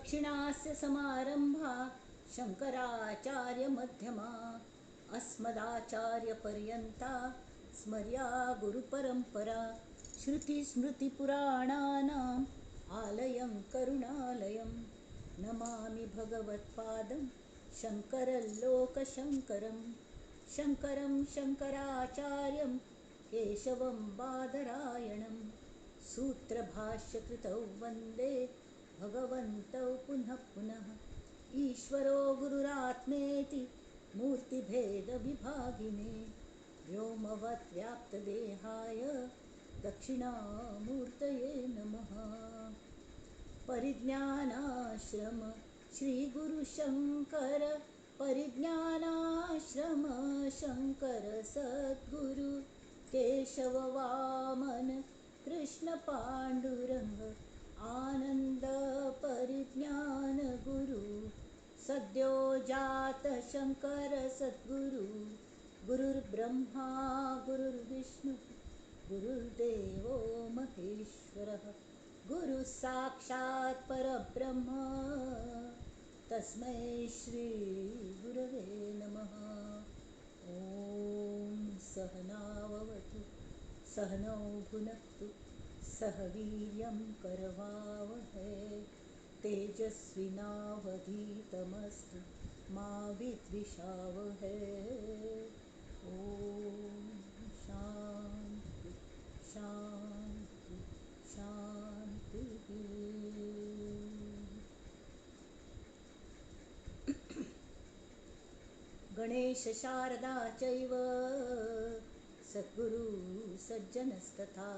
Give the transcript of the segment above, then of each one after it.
दक्षिणास्य समारंभा शंकराचार्यमध्यमा अस्मदाचार्यपर्यन्ता स्मर्या गुरुपरंपरा श्रुतिस्मृतिपुराणानाम् आलयं करुणालयं नमामि भगवत्पादं शङ्करल्लोकशङ्करं शङ्करं शङ्कराचार्यं केशवं बादरायणं सूत्रभाष्यकृतौ वन्दे भगवन्तौ पुनः पुनः ईश्वरो गुरुरात्मेति मूर्तिभेदविभागिने व्योमवद्व्याप्तदेहाय दक्षिणामूर्तये नमः। परिज्ञानाश्रम श्रीगुरुशङ्कर परिज्ञानाश्रम शङ्कर सद्गुरु केशव वामन कृष्ण पाण्डुरङ्ग आनन्द परिज्ञान गुरु सद्यो जात शङ्कर सद्गुरु गुरुर्ब्रह्मा गुरुर्विष्णु गुरुर्देवो महेश्वरः गुरु साक्षात् परब्रह्म तस्मै श्री गुरवे नमः। ॐ सहनाववतु सहनौ भुनक्तु सह वीर्यं करवावहै तेजस्विनावधीतमस्तु मा विद्विषावहै। ॐ शान्ति शान्ति शान्तिः। गणेश शारदा चैव सद्गुरु सज्जनस्तथा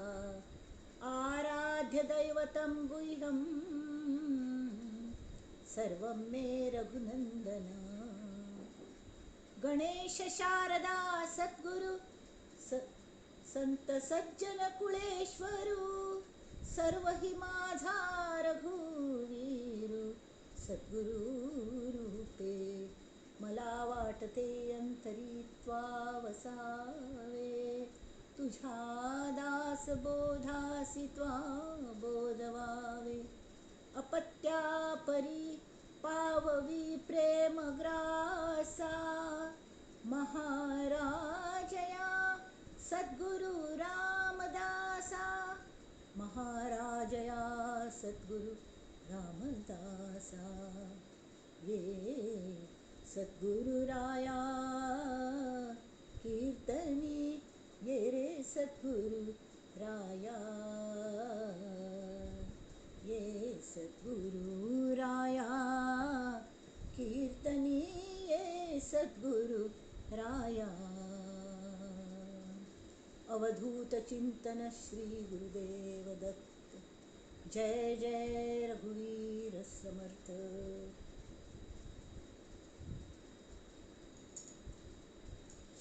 आराध्य दैवतं गुह्यं सर्वं मे रघुनन्दन। गणेश शारदा सद्गुरु संत सज्जन कुळेश्वरू सर्व हि माझा रघुवीरू सद्गुरु रूपे मला वाटते अंतरी त्वा वसावे तुझ्या दास बोधासी त्वा बोधवावे अपत्या परी पाववी प्रेम ग्रासा महाराजया सद्गुरु रामदासा महाराजया सद्गुरु रामदासा ये सद्गुरु राया कीर्तनी ये रे सद्गुरु राया ये सद्गुरु राया कीर्तनी ये सद्गुरु राया। अवधूत चिंतन श्री गुरुदेव दत्त। जय जय रघुवीर समर्थ।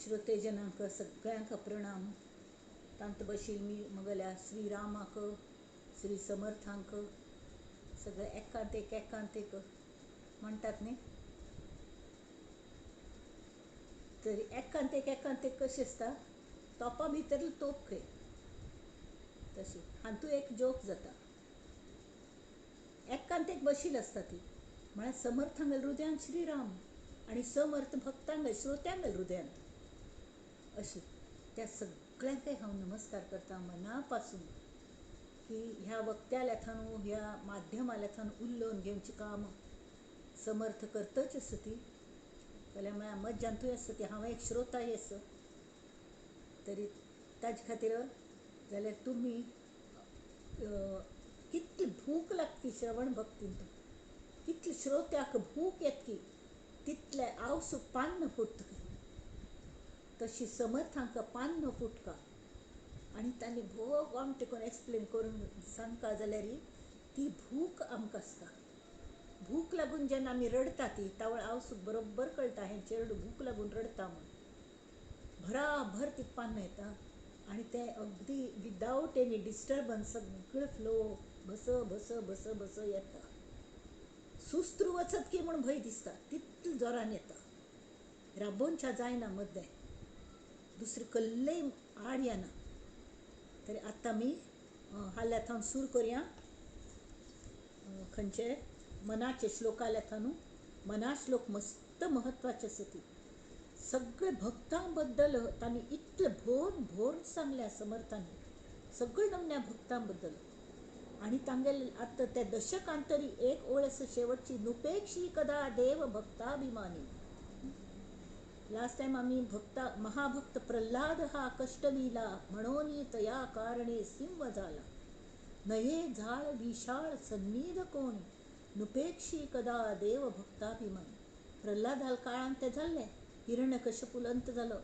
श्रोतेजनांक सगळ्यांक प्रणाम। तांत बशील मी मगल्या श्रीरामाक श्री समर्थांक सगळे एकांत एक म्हणटात न्ही, तरी एकांत एक कशी आसता, तोपा भितर तोप खंय तशी हातूंत एक जोक जाता। एकांत एक बशील आसता ती म्हळ्यार समर्थांगेल हृदयांत श्रीराम आनी समर्थ भक्तांगेल श्रोत्यांगेल हृदयांत अशी। त्या सगळ्यांक हांव नमस्कार करता मना पासून की ह्या वक्त्यालेथान ह्या माध्यमालेथान उलोवन घेवचें काम समर्थ करतच आसा ती जाल्यार म्हळ्यार मज्जांतूय आसा ती हांव एक श्रोताय आसा तरी ताजे खातीर जाल्यार तुमी कितली भूक लागती श्रवण भक्तीन कितली श्रोत्याक भूक येतकी तितले आवसूक पान न फुटता तशी समर्थांक पान न फुटका आनी तांणी भोव वामटे करून एक्सप्लेन करून सांगता जाल्यार ती भूक आमकां आसता। भूक लागून जेन्ना आमी रडटा ती तावळ आवसूक बरोबर कळटा हें चेडूं भूक लागून रडता म्हूण भराभर ती पान येता आनी तें अगदी विदावट एनी डिस्टर्बन्स सगळें फ्लो बस बस बस बस येता। सुस्त्रू वचत की म्हूण भंय दिसता तितले जोरान येता। राबोनशा जायना मद्दें दुसरी कसलेय आड येना। तरी आतां आमी हाल्याथावन सूर करया खंयचे मनाचे श्लोक आल्या थानू मना श्लोक मस्त महत्वाचे असती सगळे भक्तांबद्दल तांणी इतले भोर भोर सांगल्या समर्थांनी सगळे नमण्या भक्तांबद्दल आणि तांगेल आता त्या दशकांतरी एक ओळस शेवटची नुपेक्षी कदा देव भक्ताभिमानी लास्ट टाइम आम्ही महाभक्त प्रल्हाद हा कष्टलीला म्हणून तया कारणे सिंह झाला नये झाळ विशाळ सन्निध कोणी नुपेक्षी कदा देव भक्ताभिमानी प्रल्हादाल काळांत ते झाले हिरण्यकश्यपूल अंत झालं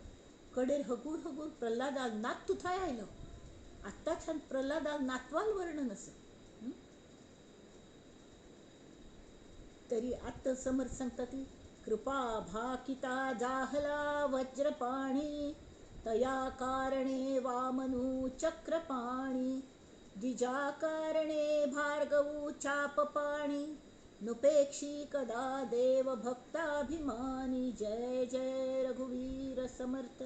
कडेर हगूर हगूर प्रल्हादाल नात तुथाय आयलो आत्ता छान प्रल्हादाल नातवाल वर्णन असं तरी आता समर्थ सांगता ती कृपा भाकिता जाहला वज्रपाणी तया कारणे वामनु चक्रपाणी द्विजा कारणे भार्गवू चापपाणी नुपेक्षी कदा देव भक्ताभिमानी जय जय रघुवीर समर्थ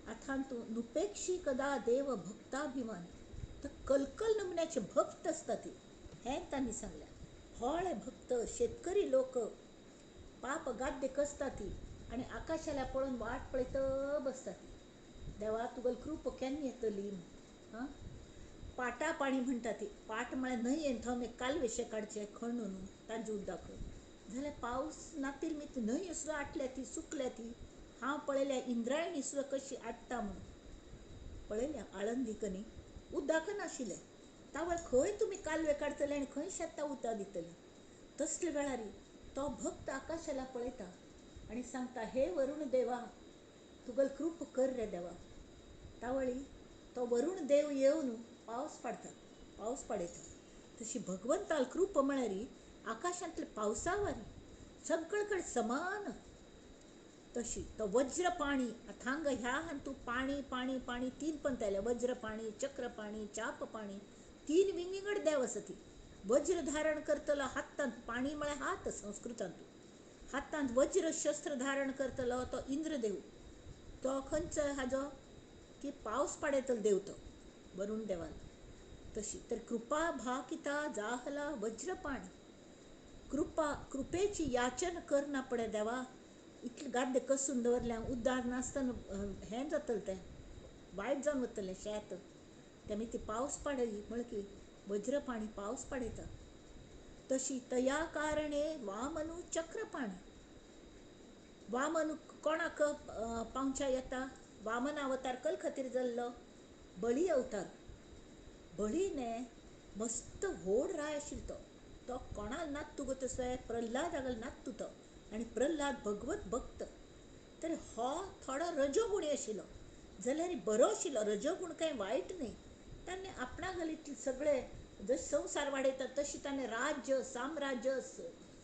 अथांतू नुपेक्षी कदा देव भक्ताभिमानी तर कलकल नमण्याचे भक्त असतात हे त्यांनी सांगल्या फळ भक्त शेतकरी लोक पाप गाद्य कसतात आणि आकाशाला पळून वाट पळत बसतात देवा तुगल कृप केन्ना येतली हां पाटा पाणी म्हणतात पाट म्हळ्यार न्हंय येन थंय कालवे शेकाडचे खणून तांचे उदक जाल्यार पावस नातीर मी न्हंय सुद्दां आटल्या ती सुकल्या ती हांव पळयल्या इंद्रायणी सुद्दां कशी आडटा म्हणून पळयल्या आळंदीकनी उदक नाशिल्लें तावळ खंय तुमी कालवे काडटले आनी खंय शेतां उदक दितली तसले वेळारी तो भक्त आकाशाला पळयता आणि सांगता हे वरुण देवा तुगल कृप कर रे देवा तावळी तो वरुण देव येवन पावस पाडयता तशी भगवंताल कृप म्हळ्यारी आकाशांतले पावसावारी सगळे कडेन समान तशी तो वज्रपाणी थांग ह्या हांतू पाणी पाणी पाणी तीन पंथायले वज्रपाणी चक्रपाणी चापपाणी तीन विंगड देव आसा ती वज्र धारण करतलो हातांत पाणी म्हळ्यार हात संस्कृतांत हातांत वज्र शस्त्र धारण करतलो तो इंद्रदेव तो खंयचो हाजो की पावस पाडयतलो देव तो वरुण देवान तशी तर कृपा भाकिता जाहला वज्रपाणी कृपेची याचना करना पडे देवा इतले गाद्दे कसून दवरल्या उद्दार नासतना हें जातलें तें वायट जावन वतलें शेत तेमी ती पावस पाडय म्हळ्यार की वज्रपाणी पावस पाडयता तशी तया कारणे वामनु चक्रपाणी वामन कोणाक पावच्या येता वामन अवतार कल खातीर जाल्लो बळी अवतार बळीने मस्त व्हड राय आशिल्लो तो कोणाक नात तुगो तसो प्रल्हादाक नात तो आनी प्रल्हाद भगवत भक्त तर हो थोडो रजोगुणी आशिल्लो जाल्यार बरो आशिल्लो रजोगुण कांय वायट न्ही ताणें आपणा घालीत सगळे जशे संवसार वाडयता तशी ताणें राज्य साम्राज्य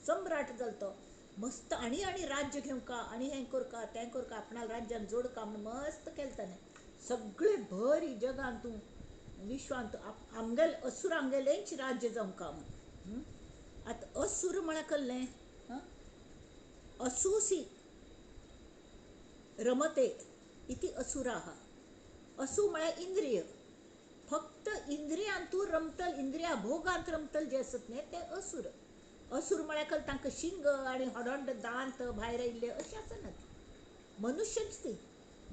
सम्राट जालो तो मस्त आनी राज्य घेवंका आनी हें करका तें करका आपणा राज्यान जोडका म्हण मस्त केलें ताणें सगळे भर ही जगान तूं विश्वांत आमगेल असुर आमगेलेंच राज्य जावंका म्हण आतां असुर म्हळ्यार कहलें असूसी रमते इति असुराः असू म्हळ्यार इंद्रिय फक्त इंद्रियांतू रमतल इंद्रिया भोगांत रमतल जे आसत न्ही ते असुर असुर म्हळ्यार कहलें तांकां शिंग आनी हडोड दांत भायर आयिल्ले अशें आसनात मनुष्यच ती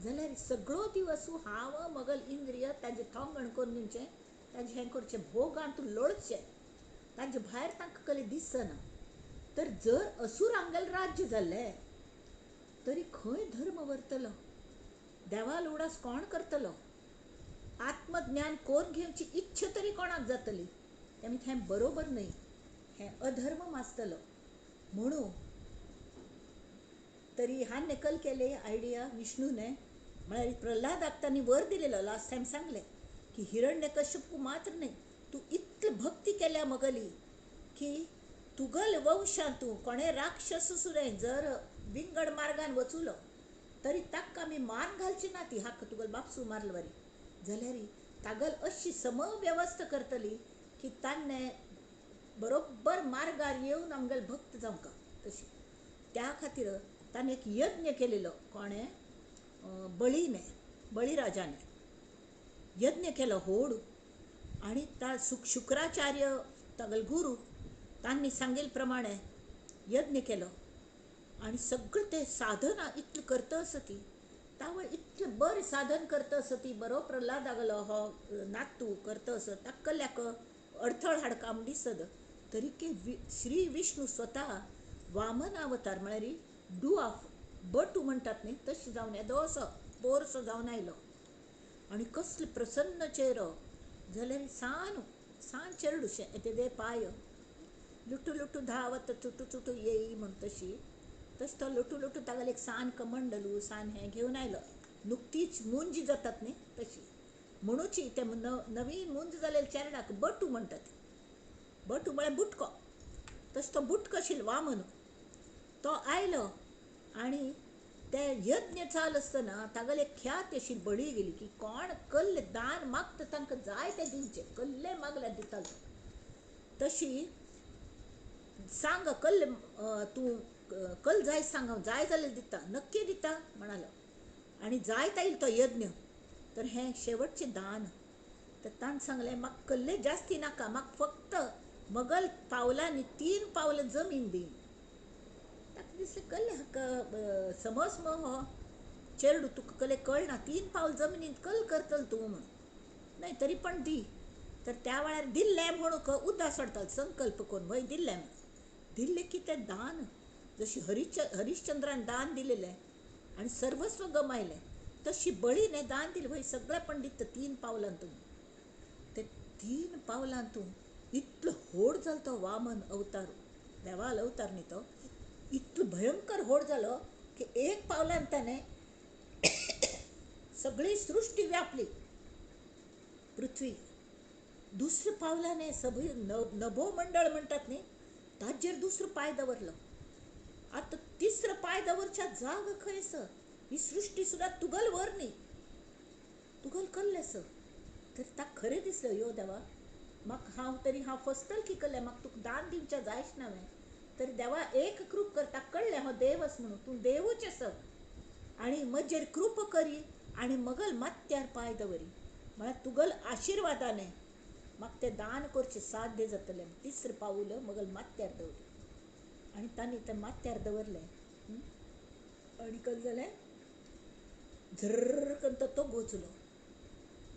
जाल्यार सगळो ती वस्तू हांव मगल इंद्रिय ताजें थोंगण करून दिवचें ताजें हें करचें भोगांतू लोळचें ताजे भायर तांकां कसलें दिसना तर जर असुर आमगेलें राज्य जाल्लें तरी खंय धर्म व्हरतलो देवाल उडास कोण करतलो आत्मज्ञान कोण घेवची इच्छा तरी कोणाक जातली तेमी हें बरोबर न्हय हें अधर्म आसतलो म्हणून तरी हांणे कल केले आयडिया विष्णूने म्हळ्यार प्रल्हादाक तांणी वर दिलेलो लास्ट टायम सांगलें की हिरण्यकश्यपू मात्र न्हय तूं इतली भक्ती केल्या मगली की तुगल वंशांतू कोणे राक्षस सुद्दां जर विंगड मार्गान वचूलो तरी ताका आमी मान घालची ना ती हाक तुगल बापसू मारलो वरी जाल्यार तागल अशी समवेवस्था करतली की तान्ने बरोबर मार्गार येवन आमगेल भक्त जावंका तशी त्या खातीर ताणें एक यज्ञ केलेलो कोणें बळीराजाने यज्ञ केलो व्हड आनी शुक्राचार्य तागल गुरू तांणी सांगिल्ले प्रमाणे यज्ञ केलो आनी सगळें तें साधना इतलें करता आसती तावळ इतलें बरें साधन करता आसती बरो प्रल्हाद आगलो हो नातू करता आसत ताका कल्ल्याक अडथळ हाडका म्हूण दिसत तरी की श्री विष्णू स्वता वामन अवतार म्हळ्यार डुआफ बटू म्हणटात न्ही तशें जावन येदो असो पोरसो जावन आयलो आनी कसलो प्रसन्न चेहरो जाल्यार सान चेडूशें तेजे पाय लुटू लुटू धावत चुटू चुटू येई म्हण तशी तशें तो लुटू लुटू तागेले एक सान कमंडलू सान हें घेवन आयलो नुकतीच मुंज जातात न्ही तशी म्हणूची ते नवीन मुंज जालेले चेरडाक बटू म्हणटात बटू म्हळ्यार बुटको तशें तो बुटको आशिल्लो वामन तो आयलो आनी ते यज्ञ चालू आसतना तागेले ख्यात अशी बळी गेली की कोण कल्ले दान मागता तांकां जाय ते दिवचे कल्ले मागल्यार दितालो तशी सांग कल्ले तूं कल जाय सांग जाय जाल्यार दिता नक्की दिता म्हणालो आनी जायत आयलो तो यज्ञ तर हें शेवटचें दान तर ताणें सांगलें म्हाका कल्ले जास्ती नाका म्हाका फक्त मगल पावलांनी 3 पावलां जमीन दी ताका दिसलें कल्ले हाका समज मग हो चेडू तुका कले कळना 3 पावल जमनींत कल करतलो तूं म्हण नाही तरी पण दी तर त्या वेळार दिल्लें म्हणून उद्दा सोडतालो संकल्प करून वय दिल्लें म्हण दिल्लें की तें दान जशी हरिश्चंद्रान दान दिलेलें आनी सर्वस्व गमायलें तशी बळीने दान दिलें वय सगळें पण दिता 3 पावलांतून ते 3 पावलांतून इतलो व्हड जालो तो वामन अवतार देवाल अवतार न्ही तो इतलो भयंकर व्हड जालो की 1 पावलान ताणें सगळी सृश्टी व्यापली पृथ्वी दुसऱ्या पावलाने सगळी नभो मंडळ म्हणटात न्ही ताजेर दुसरो पांय दवरलो आतां तिसरो पांय दवरच्या जाग खंय आसा ही सृश्टी सुद्दां तुगल वर न्ही तुगल कल्लें आसा तर ताका खरें दिसलें यो देवा म्हाका हांव फसतल की कल्लें म्हाका तुका दान दिवचें जायच नवें तर देवा एक कृप कर ताका कळ्ळें हांव देव आसा म्हणून तूं देवूच आसा आनी म्हजेर कृप करी आनी मगल माथ्यार पांय दवरी म्हळ्यार तुगल आशिर्वादाने म्हाका तें दान करचें साध्य जातलें तिसरें पाऊल मगल माथ्यार दवरी आनी तांणी तें माथ्यार दवरलें आनी कशें जालें झर्र करून तो गोचलो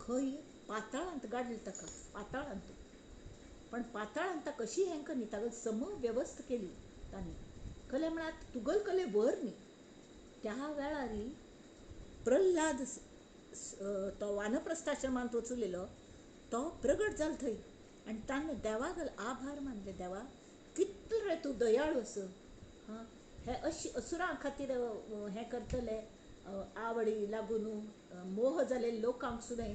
खंय पाताळांत गाडलें ताका पाताळांत पण पाताळांत ताका कशी हें करनी ताका सम वेवस्था केली तांणी कले म्हळ्यार तुगल कले वर न्ही त्या वेळार प्रल्हाद तो वानप्रस्थाश्रमांत वचूलेलो तो प्रगट जालो थंय आनी ताणें देवाक आभार मानले देवा कितलो रे तूं दयाळू आसा हां हे असुरां खातीर हें करतले आवडी लागून मोह जालेले लोकांक सुद्दां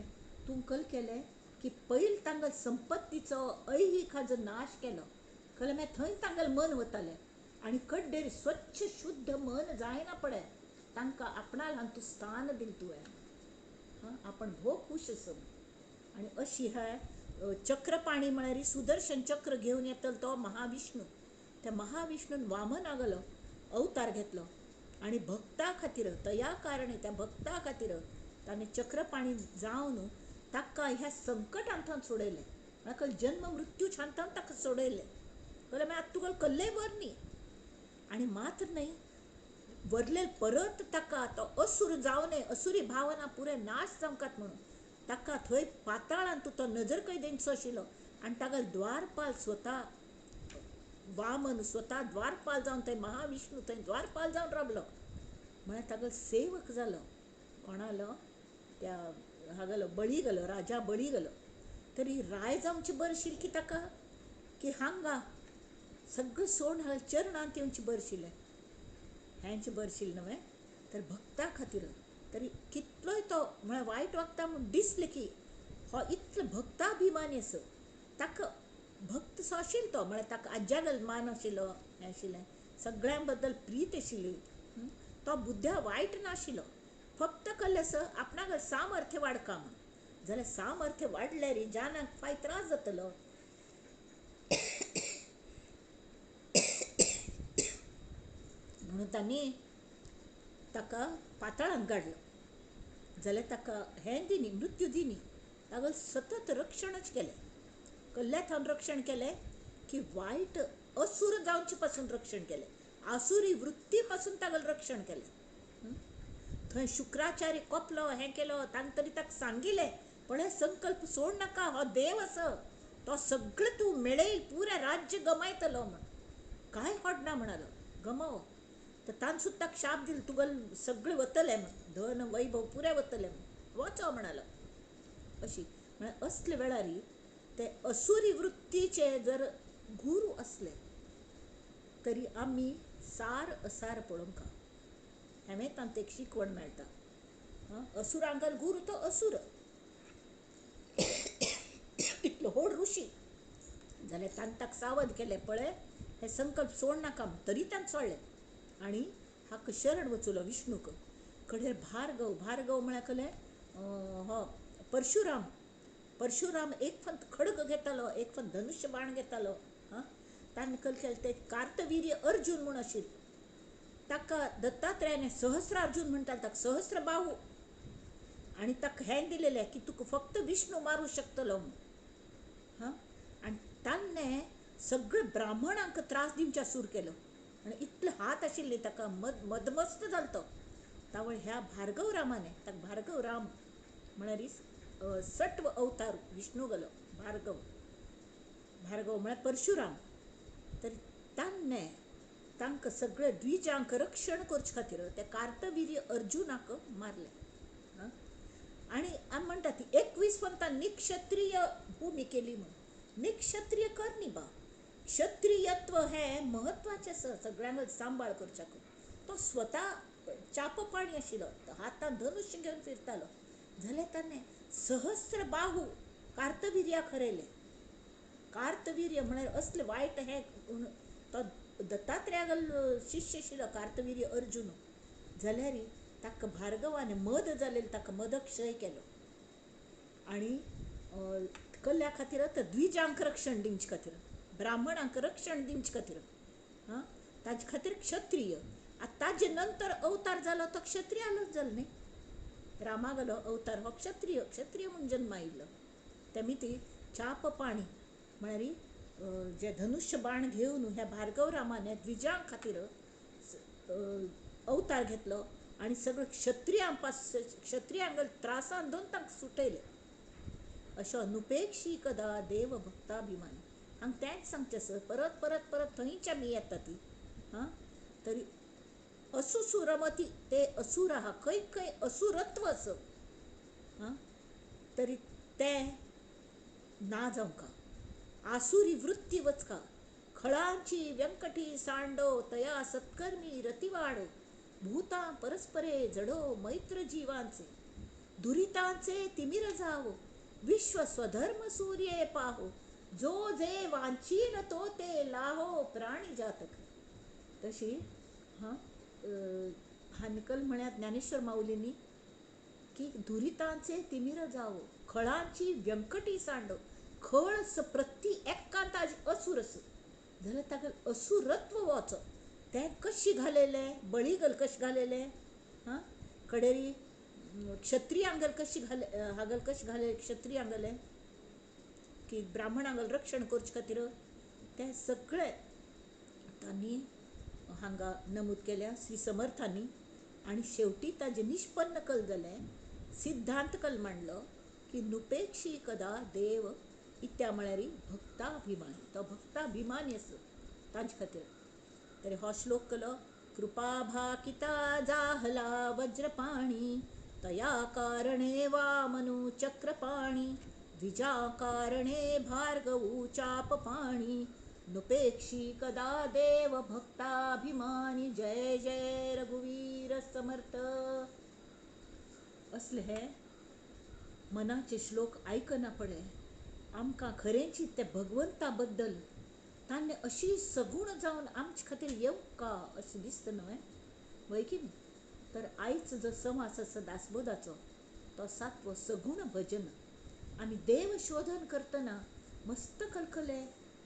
तूं कल केलें की पयलीं तांगेल संपत्तीचो ऐहिक हाजो नाश केलो कळ्ळें मागीर थंय तांगेलें मन वतालें आनी कड्डेर स्वच्छ शुद्ध मन जायना पडे तांकां आपणा ल्हान तूं स्थान दिलें तुवें हां आपण भोव खूश आसा आनी अशी हे चक्रपाणी म्हळ्यार सुदर्शन चक्र घेवन येतलो तो महाविष्णू त्या महाविष्णून वामन आगलो अवतार घेतलो आनी भक्ता खातीर तया कारणे त्या भक्ता खातीर ताणें चक्रपाणी जावन ताका ह्या संकटांतल्यान सोडयलें म्हळ्यार जन्म मृत्यूच्या हांतान ताका सोडयलें कळ्ळें मागीर आतां तुका कल्लेय वर न्ही आनी मात्र न्ही वरलें परत ताका तो असुर जावन असुरी भावना पुरे नाश जावंकात म्हणून ताका थंय पाताळांत तो नजर कैदेंचो आशिल्लो आनी ताका द्वारपाल स्वता वामन स्वता द्वारपाल जावन थंय महाविष्णू थंय द्वारपाल जावन रावलो म्हळ्यार ताका सेवक जालो कोणालो त्या हागलो बळी गेलो राजा बळी गेलो तरी राय जावचें बरें आशिल्लें की ताका की हांगा सगळें सोडून हांगा चरणांत येवचें बरें आशिल्लें हेंचें बरें आशिल्लें न्हय तर भक्ता खातीर तरी कितलोय तो म्हळ्यार वायट वागता म्हूण दिसलें की हो इतलो भक्ताभिमानी आसा ताका भक्त सो आशिल्लो तो म्हळ्यार ताका आज्यागल मान आशिल्लो हें आशिल्लें सगळ्यां बद्दल प्रीत आशिल्ली तो बुद्ध्या वायट नाशिल्लो फक्त कल्लें आसा आपणाक सामर्थ्य वाडका म्हूण जाल्यार सामर्थ्य वाडल्यार जानाक फाय त्रास जातलो म्हणून तांणी ताका पाताळांत काडलो जाल्यार ताका हें दिनी मृत्यू दिनी ताका सतत रक्षणच केलें कल्ल्याथान रक्षण केलें की वायट असुर जावचे पासून रक्षण केले, आसुरी वृत्ती पासून तागेलें रक्षण केलें. थंय शुक्राचार्य कोपलो, हें केलो, तांकां तरी ताका सांगिल्लें पण हे संकल्प सोड नाका, हो देव आसा, तो सगळें तूं मेळयल, पुरे राज्य गमायतलो म्हण. काय होडना म्हणालो, गमाव. तर तान सुद्दां ताका शाप दिलो, तुगेल सगळें वतलें म्हण, धन वैभव पुरे वतलें म्हण, वचो म्हणालो. अशी म्हळ्यार असले वेळार ते असुरी वृत्तीचे जर गुरू असले तरी आमी सार असार पळोवंक. हें तांत एक शिकवण मेळटा. असुरांगल गुरू तो असुर इतलो व्हड ऋषी जाल्यार तांणी ताका सावध केलें, पळय हे संकल्प सोड नाका, तरी ताणें सोडलें. आनी हाका शरण वचूलो विष्णूक. कडेर भार्गव, भार्गव म्हळ्यार कलें हो परशुराम. परशुराम एक फंत खडग घेतालो, एक फंत धनुश्य बाण घेतालो. ताणें कल केलें ते कार्तवीर्य अर्जुन म्हूण आशिल्लो. ताका दत्तात्रयाने सहस्रार्जुन म्हणटालो, ताका सहस्र बाहू. आनी ताका हें दिलेलें की तुका फक्त विष्णू मारूं शकतलो म्हूण. आनी ताणें सगळे ब्राह्मणांक त्रास दिवच्या सूर केलो. आनी इतले हात आशिल्ले ताका, मदमस्त जालो तो. तावळ ह्या भार्गव रामाने, ताका भार्गव राम म्हळ्यार सत्व अवतार विष्णू गेलो भार्गव. भार्गव म्हळ्यार परशुराम. तरी ताणें तांकां सगळे द्विजांक रक्षण करचे खातीर ते कार्तवीर्य अर्जुनाक मारले. आनी आमी म्हणटा ती 21 पंतां निक्षत्रीय भुमी केली म्हणून. निक्षत्रीय कर न्ही बा, क्षत्रियत्व हें म्हत्वाचें आसा सगळ्यांक सांबाळ करच्याक. तो स्वता चापपाणी आशिल्लो, हातान धनुश्य घेवन फिरतालो, जाल्यार ताणें सहस्र बाहू कार्तवीर्याक हरयले. कार्तवीर्य म्हळ्यार असले वायट हें तो दत्तात्रेयागेल शिश्य आशिल्लो कार्तवीर्य अर्जुन. जाल्यार ताका भार्गवान मद जालेले, ताका मदक्षय केलो. आनी कल्ल्या खातीर द्विजांक रक्षण दिवचे खातीर, ब्राह्मणांक रक्षण दिवचे खातीर, ताजे खातीर क्षत्रिय. आतां ताजे नंतर अवतार जालो तो क्षत्रियालोच जालो न्ही. रामागेलो अवतार हो क्षत्रिय, क्षत्रिय म्हणून जल्म आयिल्लो. तेमी ती चापपाणी म्हळ्यार जे धनुश्य बाण घेवन ह्या भार्गव रामाने द्विजां खातीर अवतार घेतलो आनी सगळे क्षत्रियांक त्रासान दोन तांकां सुटयले. अशो नुपेक्षी कदा देव भक्ताभिमानी. हांगा तेंच सांगचें आसा, परत परत परत थंयच आमी येता ती. तरी असुसुरमती ते असुर आहा, खंय खंय असुरत्व आसप, तरी तें ना जावंका. आसुरी वृत्ती वचका. खळांची व्यंकटी सांडो, तया सत्कर्मी रतिवाडो. भूतां परस्परे जडो, मैत्र जीवांचे. दुरितांचे तिमिर जावो, विश्व स्वधर्म सूर्ये पाहो. जो जे वांचीन तो ते लाहो, प्राणी जातक. तशी हानकल म्हळ्यार ज्ञानेश्वर माऊलींनी की दुरितांचे तिमिर जावो, खळांची व्यंकटी सांडो. खळ प्रती एकांत असुर आस जाल्यार ताका असुरत्व वचो. तें कशी घालेलें, बळीगल कशें घालेलें, कडेरी क्षत्रियांगल कशी हागल कशें घालेलें क्षत्रियांगलें की ब्राह्मणांगल रक्षण करचे खातीर. तें सगळें तांणी हांगा नमूद केल्या श्री समर्थांनी. आनी शेवटी ताजें निष्पन्न कल जालें, सिद्धांत कल मांडलो की नुपेक्षी कदा देव इत्या म्हळ्यार भक्ताभिमानी. तो भक्ताभिमानी आसा तांचे खातीर. तरी हो श्लोक केलो, कृपा भाकिता जाहला वज्रपाणी. तया कारणे वामनु चक्रपाणी. द्विजा कारणे भार्गवू चापपाणी. नुपेक्षी कदा देव भक्ताभिमानी. जय जय रघुवीर समर्थ. असले हे मनाचे श्लोक आयकना पडे आमकां खरेंची ते भगवंता बद्दल ताणें अशी सगूण जावन आमचे खातीर येवका अशें दिसता न्हय वय की. तर आयज जो समास आसा दासबोधाचो तो 7वो सगूण भजन. आमी देव शोधन करतना मस्त कलकले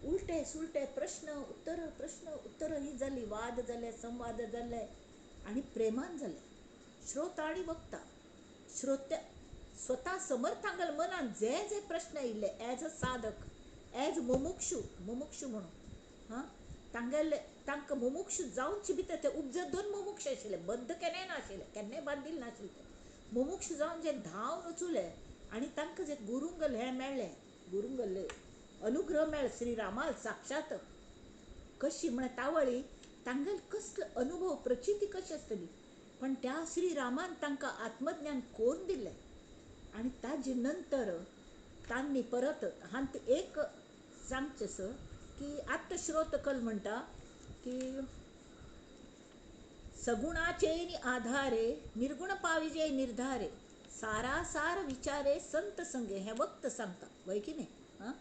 उलटे सुलटे प्रश्न उत्तर ही जाली, वाद जाले, संवाद जाले आनी प्रेमान जाले. श्रोता आनी वक्ता, श्रोत्या स्वता समर्थांगल मनान जे जे प्रश्न येयले एज अ साधक, एज मुमुक्षू म्हणून तांगेले तांकां मुमुक्ष जावनची भितर ते उपजत दोन मुमुक्ष आशिल्ले, बद्ध केन्नाय नाशिल्ले, केन्नाय बांदिल्ले नाशिल्ले ते मुमुक्ष जावन जे धांवन वचुले आनी तांकां जे गुरुंगल हें मेळ्ळें, गुरुंगल अनुग्रह मेळ्ळो श्रीरामाल साक्षात कशी म्हळ्यार तावळी तांगेले कसलो अनुभव प्रचिती कशी आसतली, पण त्या श्रीरामान तांकां आत्मज्ञान कोरून दिलें आनी ताजे नंतर तांणी परत हांत एक सांगचें की आत्मश्रोतकल म्हणटा की सगुणाचे आधारे निर्गुण पाविजे निर्धारे सारासार विचारे संत संगे हे वक्त सांगता वय की नाही हां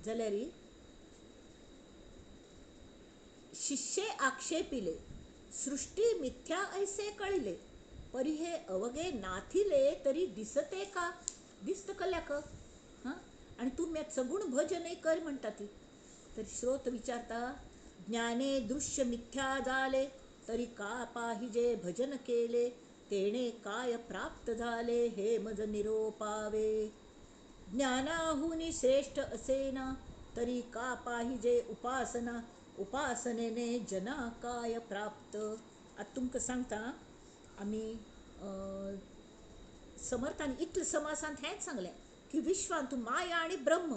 जाल्यार शिष्ये आक्षेपिले सृष्टी मिथ्या ऐसे कळिले परी हे अवघे नाथिले तरी दिसते का दिसत कल्याक हां आणि तू मी सगुण भजनही कर म्हणता ती तर श्रोत विचारता ज्ञाने दृश्य मिथ्या झाले तरी का पाहिजे भजन केले तेणे काय प्राप्त झाले हे मज निरोपावे ज्ञानाहुनी श्रेष्ठ असेना तरी का पाहिजे उपासना उपासनेने जना काय प्राप्त आता तुमकां सांगता आम्ही समर्थान इतले समासांत हेंच सांगलें की विश्वांत माया आणि ब्रह्म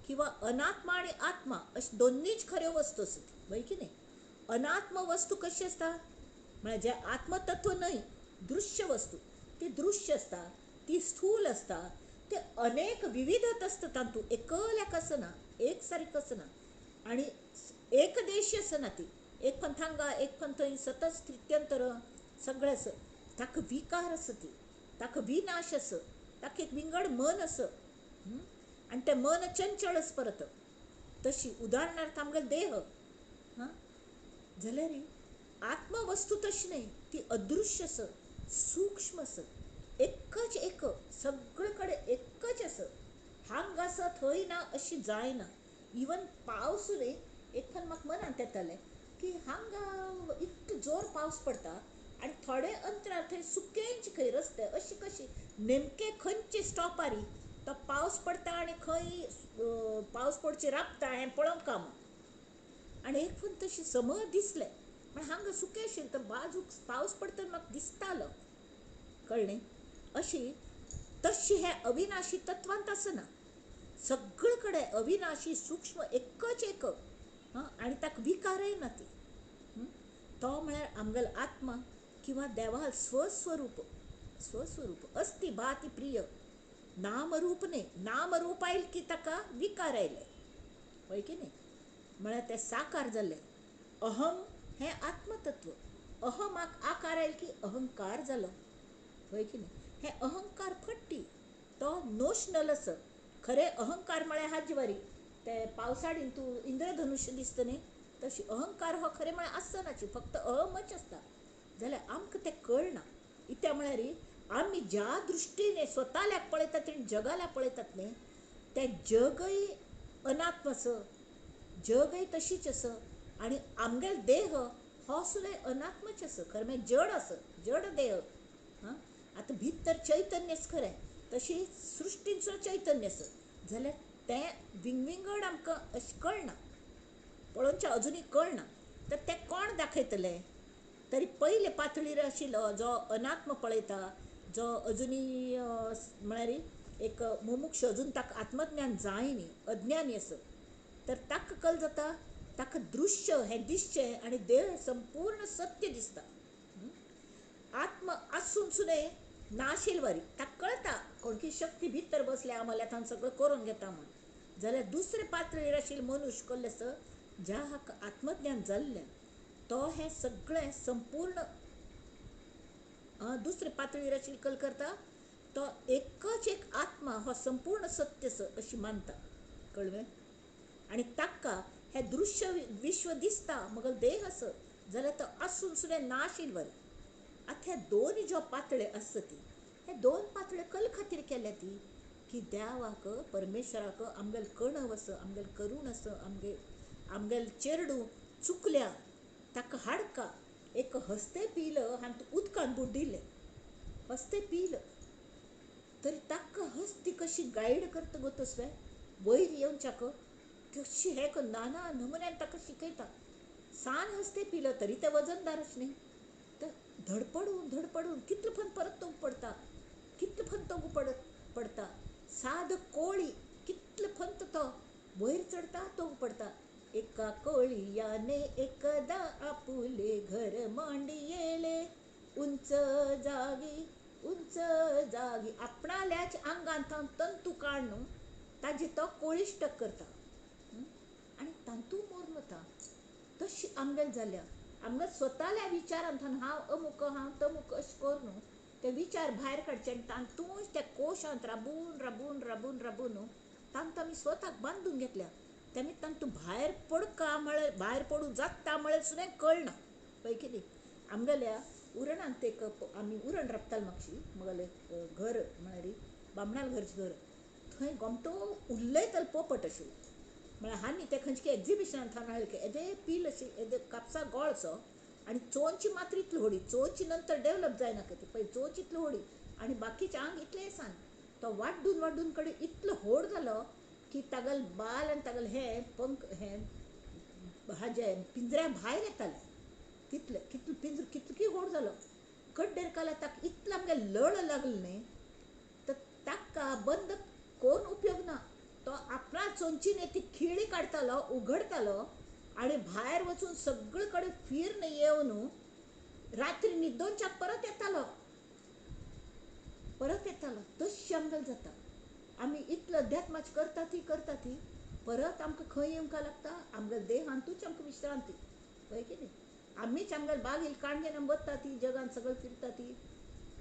किंवा अनात्मा आणि आत्मा अशे दोन्हीच खऱ्यो वस्तू आसतात वय की नाही अनात्म वस्तू कशी असता म्हणजे जे आत्मतत्व नाही दृश्य वस्तू ती दृश्य असता ती स्थूल असता ते अनेक विविधत असतात तांतूं एकल्याक आसना एक सारखं आसना आणि एक देशी आसना ती एक पण हांगा एक पण थंय सतत स्थित्यंतर सगळें आस ताका विकार आसा ती ताका विनाश आस ताका एक विंगड मन आस आनी तें मन चंचळ आस परत तशी उदाहरणार्थ आमगेलो देह हां जाल्यार आत्मवस्तू तशी नाही ती अदृश्य आस सूक्ष्म आस एकच एक सगळे कडेन एकच आस हांग आसा थंय ना अशी जायना इवन पावस न्ही एक फावट म्हाका मनांत येतालें की हांगा इतलो जोर पावस पडटा आनी थोडे अंतरार थंय सुकेंच खंय रस्ते अशी कशी नेमके खंयचे स्टॉपार तो पावस पडटा आनी खंय पावस पडचे राबता हें पळोवंक कामा आनी एक फावट तशी समज दिसलें पण हांगा सुकें आशिल्लें तर बाजूक पावस पडटा म्हाका दिसतालो कळ्ळें अशी तशी हे अविनाशी तत्वांत आसना सगळे कडेन अविनाशी सूक्ष्म एकच एक हां आनी ताका विकारय ना ती तो म्हळ्यार आमगेलो आत्मा किंवा देवाल स्वस्वरूप स्वस्वरूप अस्ति भाती प्रिय नामरूप न्ही नामरूप आयले की ताका विकार आयले वय की न्ही म्हळ्यार तें साकार जाल्लें अहम हें आत्मतत्व अहमाक आकार आयले की अहंकार जालो वय की न्ही हें अहंकार फट्टी तो नोशनल आस खरें अहंकार म्हळ्यार हाजीवारी ते पावसाळीन तूं इंद्रधनुश्य दिसता न्ही तशी अहंकार हो खरें म्हळ्यार आसनाची फक्त अहमच आसता जाल्यार आमकां तें कळना इत्या म्हळ्यार आमी ज्या दृश्टीने स्वताल्याक पळयतात आनी जगाल्याक पळयतात न्ही तें जगय अनात्म आस जगय तशीच आस आनी आमगेलो देह हो सुद्दां अनात्मच आस खरें म्हळ्यार जड आस जड देह हां आतां भितर चैतन्य आस खरें तशी सृश्टीन सुद्दां चैतन्य आस जाल्यार तें विंगड आमकां अशें कळना पळोवनचें अजुनी कळना तर तें कोण दाखयतले तरी पयले पातळीर आशिल्लो जो अनात्म पळयता जो अजुनी म्हळ्यार एक मुमुक्ष अजून ताका आत्मज्ञान जाय न्ही अज्ञानी आस तर ताका कळ जाता ताका दृश्य हें दिसचें आनी देह संपूर्ण सत्य दिसता आत्म आसून सुद्दां नाशिल्ल वरी ताका कळटा कोणकी शक्ती भितर बसल्या आम्हाला ताणें सगळं करून घेता म्हण जाल्यार दुसरे पातळीर आशिल्लो मनुश्य कसले आस ज्या हाका आत्मज्ञान जाल्लें तो हें सगळें संपूर्ण दुसरे पातळीर आशिल्लो कल करता तो एकच एक आत्मा हो संपूर्ण सत्य आस अशी मानता कळ्ळें आनी ताका हें दृश्य विश्व दिसता मगल देह आस जाल्यार तो आसून सुद्दां नाशिल्ल वरी आतां ह्या दोन ज्यो पातळ्यो आसता ती हे दोन पातळ्यो कल खातीर केल्या ती की देवाक परमेश्वराक आमगेल कणव आस आमगेल करूण आस आमगेल चेडूं चुकल्या ताका हाडका एक हस्तें पिलं आनी उदकान बुड्डिल्लें हस्तें पिलं तरी ताका हस्ती कशी गायड करता गो तसलें वयर येवच्याक कशी हे नाना नमुन्यान ताका शिकयता सान हस्ते पिलं तरी ते वजनदारच नाही. तर धडपडून धडपडून कितलं पण परत तोंग पडता, कितलं पण तोंग पडता. साध कोळी कितलं फंत तो वयर चढता तोंग पडता. एका कोळियाने एकदा आपुले घर मांडियेले, उंच जागी उंच जागी. आपणाल्याच अंगांत तंतू काढून ताजी तो कोळिश्ट करता. आणि तांतू मोरलता तशी आमगेल जाल्या. आमगे स्वताल्या विचारांत हांव अमुक हांव तमुक अशें करून ते विचार भायर काडचे आनी तांतूच त्या कोशांत राबून राबून राबून राबून तांत आमी स्वताक बांदून घेतल्या. तेमी तांतू भायर पडका म्हळ्यार भायर पडूं जाता म्हळ्यार सुद्दां कळना पळय कितें. आमगेल्या उरणांत एक आमी उरण राबताले मातशी म्हगेलें घर म्हळ्यार बामणाल घरचें घर. थंय गोमटो उलयतालो पोपट अशें. म्हळ्यार हांणी ते खंयचे एग्जिबिशनांत हाडलें की येदे पील अशी येदे कापसा गोळसो आनी चोंची मात्र इतली व्हडी. चोंची नंतर डेवलप जायना ती पळय, चोंच इतली व्हडी आनी बाकीचें आंग इतलें सान. तो वाड्डून वाड्डून कडेन इतलो व्हड जालो की तागेले बाल आनी तागेले हें पंख हें हाजे पिंजऱ्या भायर येताले. तितलें कितलो पिंजरो कितलो व्हड जालो. कड्डेर काला ताका इतलो आमगे लळ लागलो न्ही, तर ताका बंद कोण उपयोग ना. तो आपणा चोंचीन ती खिळी काडटालो, उगडटालो आनी भायर वचून सगळे कडेन फिरून येवन रात्री न्हिदोनच्याक परत येतालो. तशी आमगेल जाता. आमी इतलो अध्यात्माचें करता ती परत आमकां खंय येवंक लागता आमगेल्या देहांतूच आमकां विश्रांती पळय कितें. आमीच आमगेल्या बागेल काणगेन बसता ती जगान सगळं फिरता ती.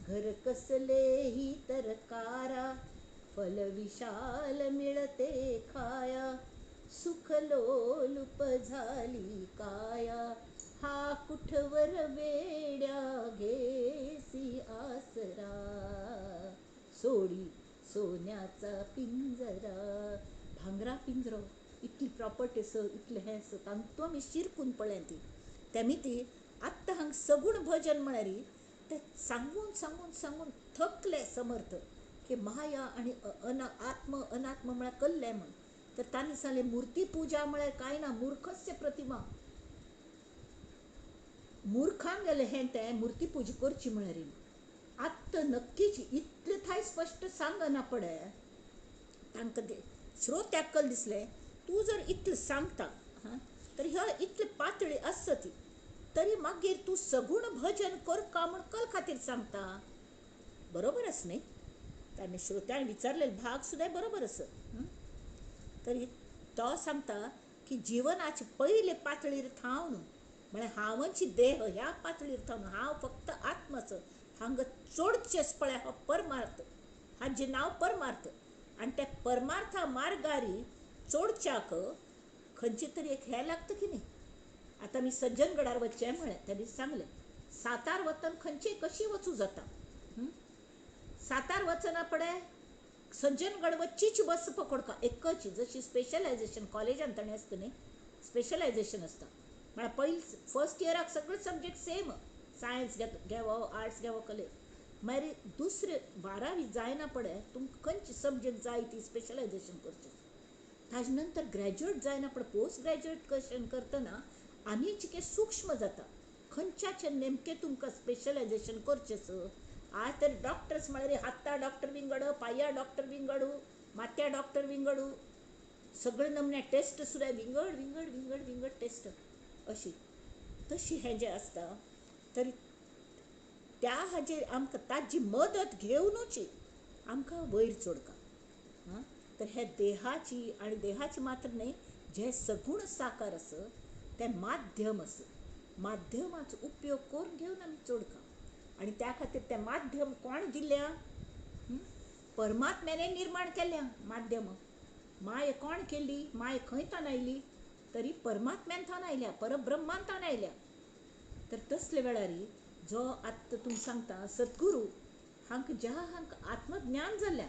घर कसले ही तरकारा, फल विशाल मिळते खाया, सुख लोलुप झाली काया, हा कुठवर वेड्या घेसी आसरा, सोडी सोन्याचा पिंजरा. भांगरा पिंजरो इतली प्रॉपर्टी इतलें हें तांतू आमी शिरकून पळय ती. तेमी ती आत्तां हांग सगूण भजन म्हळ्यार ते सांगून सांगून सांगून थकले समर्थ की माया आणि आत्म अनात्म म्हळ्यार कल्ले म्हण. तर तांणी सांगलें मुर्ती पुजा म्हळ्यार कांय ना, मुर्खस्य प्रतिमा. मुर्खांक गेलें हें तें मुर्ती पुजा करची म्हळ्यार आत्तां नक्कीच इतलें थाय स्पश्ट सांगना पडे तांकां ते श्रोत्याक कल दिसलें. तूं जर इतलें सांगता तर ह्यो इतली पातळी आसता ती, तरी मागीर तूं सगूण भजन करका म्हूण कल खातीर सांगता. बरोबर आसा न्ही. ताणें श्रोत्यान विचारलेले भाग सुद्दां बरोबर आसा. तरी तो सांगता की जिवनाचे पयले पातळीर थांवन म्हळ्यार हांवची देह ह्या पातळीर थांवन हांव फक्त आत्माचो हांगा चोडचेच पळय हो परमार्थ. हाजें नांव परमार्थ. आनी त्या परमार्था मार्गारी चोडच्याक खंयचे तरी एक हें लागता की न्ही. आतां आमी सज्जनगडार वचचें म्हळें तेणी सांगलें सातार वतना खंयचेय कशी वचूं जाता. सातार वचना पडे सज्जनगड वच्चीच बस पकडका एकच. जशी स्पेशलायझेशन कॉलेजांत ताणें आसता न्ही, स्पेशलायझेशन आसता म्हळ्यार पयलीं फर्स्ट इयराक सगळे सब्जेक्ट सेम, सायन्स घेवो आर्ट्स घेवो कले. मागीर दुसरे 12वी जायना पडे तुमकां खंयचे सब्जेक्ट जाय ती स्पेशलायझेशन करचें. ताजे नंतर ग्रॅज्युएट जायना पडे पोस्ट ग्रॅज्युएशन करतना आनी चिके सूक्ष्म जाता खंयच्याचें नेमकें तुमकां स्पेशलायझेशन करचें. आज तर डॉक्टर्स म्हळ्यार हाता डॉक्टर विंगड, पांया डॉक्टर विंगड, माथ्या डॉक्टर विंगड, सगळे नमने टेस्ट सुद्दां विंगड विंगड विंगड विंगड टेस्ट अशी. तशी हें जें आसता तरी त्या हाजेर आमकां ताजी मदत घेवनूच आमकां वयर चडका. तर हे देहाची आनी देहाची मात्र न्ही, जे सगूण साकार आसा तें माध्यम आसा. माध्यमाचो उपयोग करून घेवन आमी चडका. आनी त्या खातीर तें माध्यम कोण दिल्या? परमात्म्याने निर्माण केल्या माध्यम. माय कोण केली? माय खंयतान आयली? तरी परमात्म्यान आयल्या, परब्रह्मांत आयल्या. तर तसले वेळार जो आत्तां तुमी सांगता सद्गुरू हांकां ज्या हांकां आत्मज्ञान जाल्या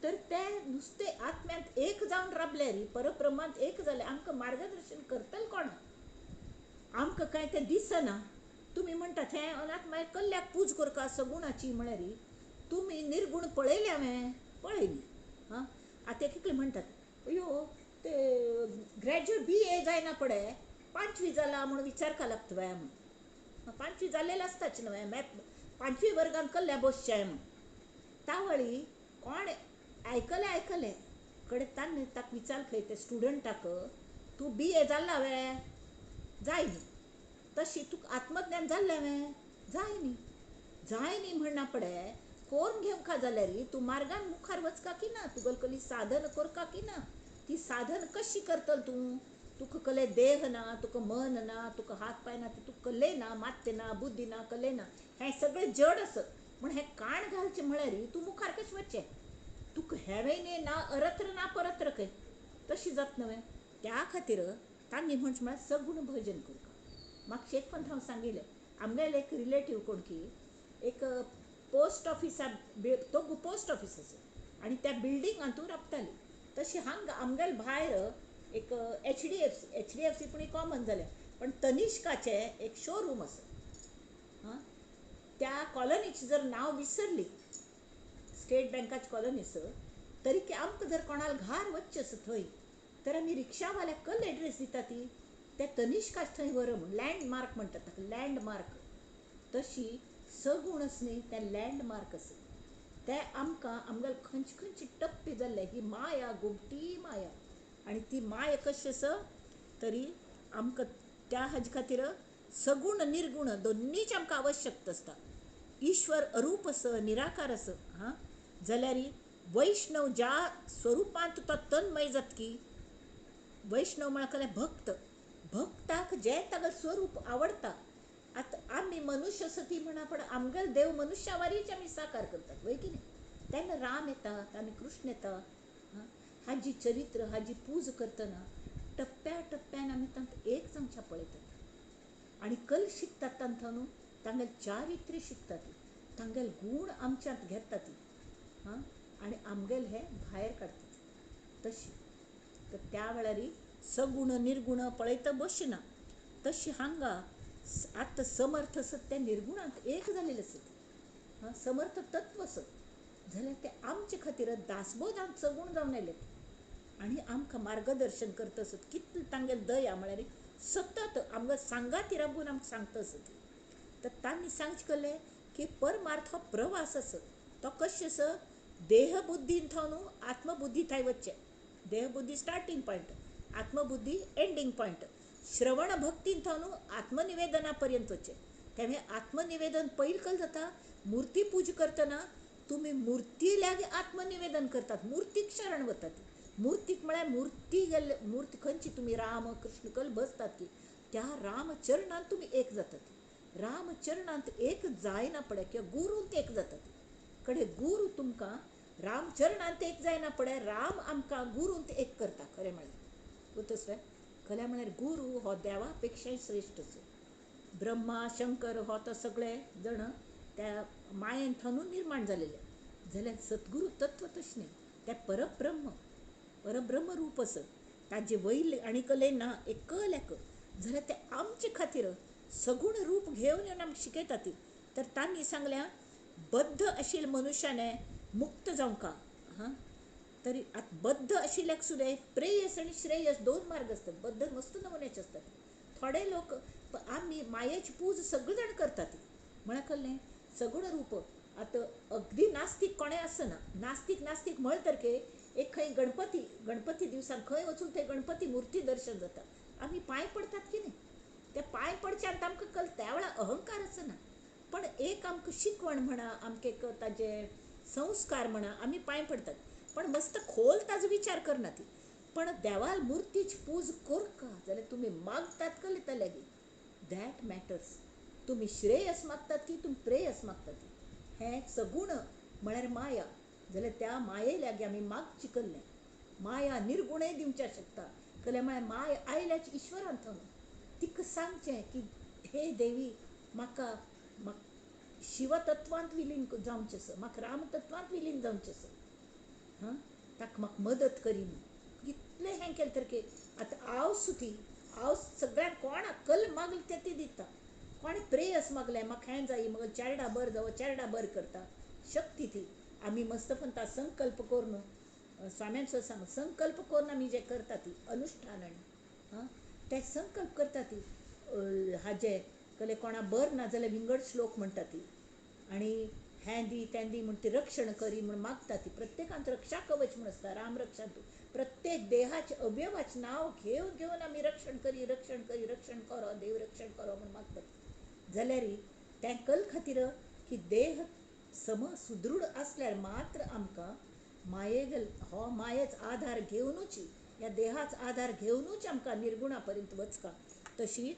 तर ते नुस्तें आत्म्यांत एक जावन राबल्यार परब्रह्मांत एक जाले आमकां मार्गदर्शन करतले कोण? आमकां कांय तें दिसना. तुमी म्हणटात हें अनात्म्या कल्ल्याक पूज करता सगुणाची म्हळ्यार तुमी निर्गुण पळयले हांवें पळयली. आतां कितले म्हणटात अयो ते ग्रॅज्युएट BA जायना पडे 5वी जाला म्हणून विचार का लागतो वया म्हणून 5वी जाल्लेलं आसताच न्हू मॅथ 5वी वर्गान कसल्या बसचें म्हणून तावळी कोण आयकलें कडे ताणें ताका विचार खंय ते स्टुडंटाक तूं BA जाल्ला हांवें जाय न्ही तशी तुका आत्मज्ञान जाल्लें हांवें जाय न्ही म्हणना पडे कोण घेवंका जाल्यार तूं मार्गान मुखार वचका की ना तुगेल कसली साधन करका की ना ती साधन कशी करतल तूं तुका कसले देह ना तुका मन ना तुका हात पाय ना तुका कले ना मात्ते ना बुद्धी ना कले ना हें सगळें जड आसत म्हण हें काण घालचें म्हळ्यार तूं मुखार कशें वचचें तुका हेवें न्ही ना अरत्र ना परत्र खंय तशी जात न्हय त्या खातीर तांणी म्हणचें म्हळ्यार सगूण भजन करता म्हाका शेकपंत हांव सांगिल्लें आमगेले एक रिलेटीव कोणकी एक पोस्ट ऑफिसा तो पोस्ट ऑफिस आसा आनी त्या बिल्डिंगांत तूं राबताली तशी हांगा आमगेले भायर एक HDFC पूण कॉमन जालें पण तनिश्काचें एक शोरूम आसा हां त्या कॉलनीचें जर नांव विसरली स्टेट बँकाची कॉलनी आसा तरी की आमकां जर कोणाला घार वचचें आसा थंय तर आमी रिक्षावाल्याक कल एड्रेस दिता ती त्या तनिश्काच थंय व्हर म्हूण लँडमार्क म्हणटात ताका लँडमार्क तशी सगूणच न्ही तें लँडमार्क आसा ते आमकां आमगेले खंयचे टप्पे जाल्ले ही माया गोमटी माया आनी ती माया कशी आसा तरी आमकां त्या हाजे खातीर सगूण निर्गुण दोनीच आमकां आवश्यकता आसता ईश्वर अरूप आसा निराकार आसा हां जाल्यार वैष्णव ज्या स्वरुपांत तो तन्मय जातकी वैष्णव म्हळ्यार भक्ताक जें ताका स्वरूप आवडटा आतां आमी मनुश्य आसा ती म्हणा पण आमगेलो देव मनुश्यावारीच आमी साकार करतात वय की न्ही तेन्ना राम येता आनी कृष्ण येता हाजी चरित्र हाजी पूज करतना टप्प्या टप्प्यान आमी तांकां एक जावच्या पळयतात आनी कल शिकतात तांकां न्हू तांगेलें चारित्र्य शिकतात तांगेले गूण आमच्यांत घेतात ती हां आनी आमगेलें हें भायर काडटात तशी तर त्या वेळार सगुण निर्गुण पळयता बसना तशी हांगा आतां समर्थ आसत ते निर्गुणांत एक जालेले आसत हां समर्थ तत्व आसत जाल्यार ते आमचे खातीर दासबोधांत सगूण जावन आयलेत आनी आमकां मार्गदर्शन करता आसत कितली तांगेली दया म्हळ्यार सतत आमकां सांगाती राबून आमकां सांगता आसत तर तांणी सांगचें केलें की परमार्थ हो प्रवास आसा तो कशें आसा देहबुद्धीन थंय न्हू आत्मबुद्धी थंय वचचें देहबुद्धी स्टार्टींग पॉयंट आत्मबुद्धी एंडींग पॉयंट श्रवण भक्तीन थंय न्हू आत्मनिवेदना पर्यंत वचचें तें आत्मनिवेदन पयलीं कल जाता मुर्ती पूज करतना तुमी मुर्ती लागीं आत्मनिवेदन करतात मुर्तीक शरण वतात मुर्तीक म्हळ्यार मुर्ती खंयची तुमी राम कृष्ण कल बसतात की त्या रामचरणांत तुमी एक जातात रामचरणांत एक जायना पडे किंवा गुरूंत एक जातात कडे गुरू तुमकां रामचरणांत एक जायना पडे राम आमकां गुरूंत एक करता खरें म्हळ्यार वतस खरें म्हळ्यार गुरू हो देवा पेक्षाय श्रेश्ठ आसा ब्रह्मा शंकर हो तो सगळे जण त्या मायेन थंय निर्माण जालेले जाल्यार सद्गुरू तत्व तशें न्ही ते परब्रह्म रूप आसत ताजे वैले आनी कले ना एक कल एक जाल्यार ते आमचे खातीर सगूण रूप घेवन येवन आमकां शिकयता ती तर तांणी सांगल्या बद्ध आशिल्ल्या मनशाने मुक्त जावंका हां तरी आतां बद्ध आशिल्ल्याक सुद्दां प्रेयस आनी श्रेयस दोन मार्ग आसतात बद्ध मस्त नमुन्याचे आसतात थोडे लोक आमी मायेची पूज सगळे जाण करतात म्हळ्यार कळ्ळें सगूण रूप आतां अगदी नास्तीक कोणें आसना नास्तीक म्हळ सारके एक खंय गणपती दिवसान खंय वचून थंय गणपती मुर्ती दर्शन जाता आमी पांय पडतात की न्ही ते पांय पडच्यान आमकां कळटा त्या वेळार अहंकार आसना पण एक आमकां शिकवण म्हणा आमकां एक ताजे संस्कार म्हणा आमी पांय पडतात पण मस्त खोल ताजो विचार करना ती पण देवाल मुर्तीची पूज करका जाल्यार तुमी मागतात कळ्ळें त्या लागीं दॅट मॅटर्स तुमी श्रेयस मागतात की तुमी प्रेयस मागतात हें सगूण म्हळ्यार माया जाल्यार त्या माये लागीं आमी मागचें कल्लें माया निर्गुणय दिवच्या शकता कळ्ळें म्हळ्यार माय आयल्याच ईश्वरान थंय तिका सांगचें की हे देवी म्हाका शिवतत्वांत विलीन जावचें आसा म्हाका रामतत्वांत विलीन जावचें आसा हां ताका म्हाका मदत करी कितलें हें केलें तर आतां हांव सुखी हांव सगळ्यांक कोणाक कल मागलें तें ती दिता कोणें प्रेयस मागलें म्हाका हें जाय म्हाका चेडा बरें जावं चेडा बरें करता शक्ती ती आमी मस्त म्हणटा संकल्प करून स्वाम्यान सांग संकल्प करून आमी जें करता ती अनुश्ठान हां ते संकल्प करता ती हाजे कले कोणा बर ना जाल्यार विंगड श्लोक म्हणटा ती आणि हें दी तें दी म्हण ती रक्षण करी म्हण मागता ती प्रत्येकांत रक्षा कवच म्हण आसता राम रक्षा तूं प्रत्येक देहाचे अवयवाचे नांव घेवन घेवन आमी रक्षण करी रक्षण करो देव रक्षण करो म्हण मागता जाल्यार तें कल खातीर की देह सुदृढ असल्यार मात्र आमकां मायेगल हो मायेच आधार घेवनूच ह्या देहाचो आधार घेवनूच आमकां निर्गुणा पर्यंत वचका तशी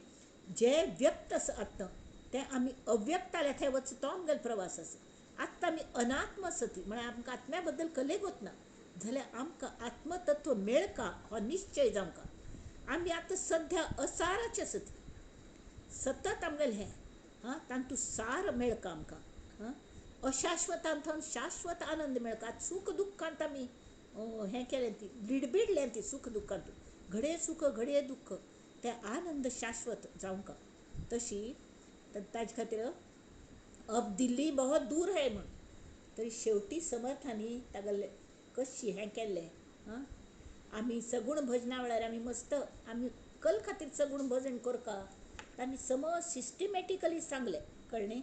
जे व्यक्त आसता तें आमी अव्यक्ताले थंय वच तो आमगेलो प्रवास आसा आत्तां आमी अनात्म सती म्हळ्यार आमकां आत्म्या बद्दल कलेगूच ना जाल्यार आमकां आत्मतत्व मेळका हो निश्चय जावंका आमी आतां सध्या असाराचे सती सतत आमगेलें हें तातूंत सार मेळका आमकां अशाश्वतांत शाश्वत आनंद मेळका सुख दुख्खांत आमी हें केलें ती बिडबिडलें ती सुख दुख्खांत घडये सुख घडये दुख्ख तें आनंद शाश्वत जावंका तशी ताजे खातीर अब दिल्ली बहुत दूर है म्हण तरी शेवटी समर्थांनी तागेलें कशी हें केल्लें आमी सगूण भजना वेळार आमी मस्त आमी कल खातीर सगूण भजन करका तांणी समज सिस्टमॅटिकली सांगलें कळ्ळें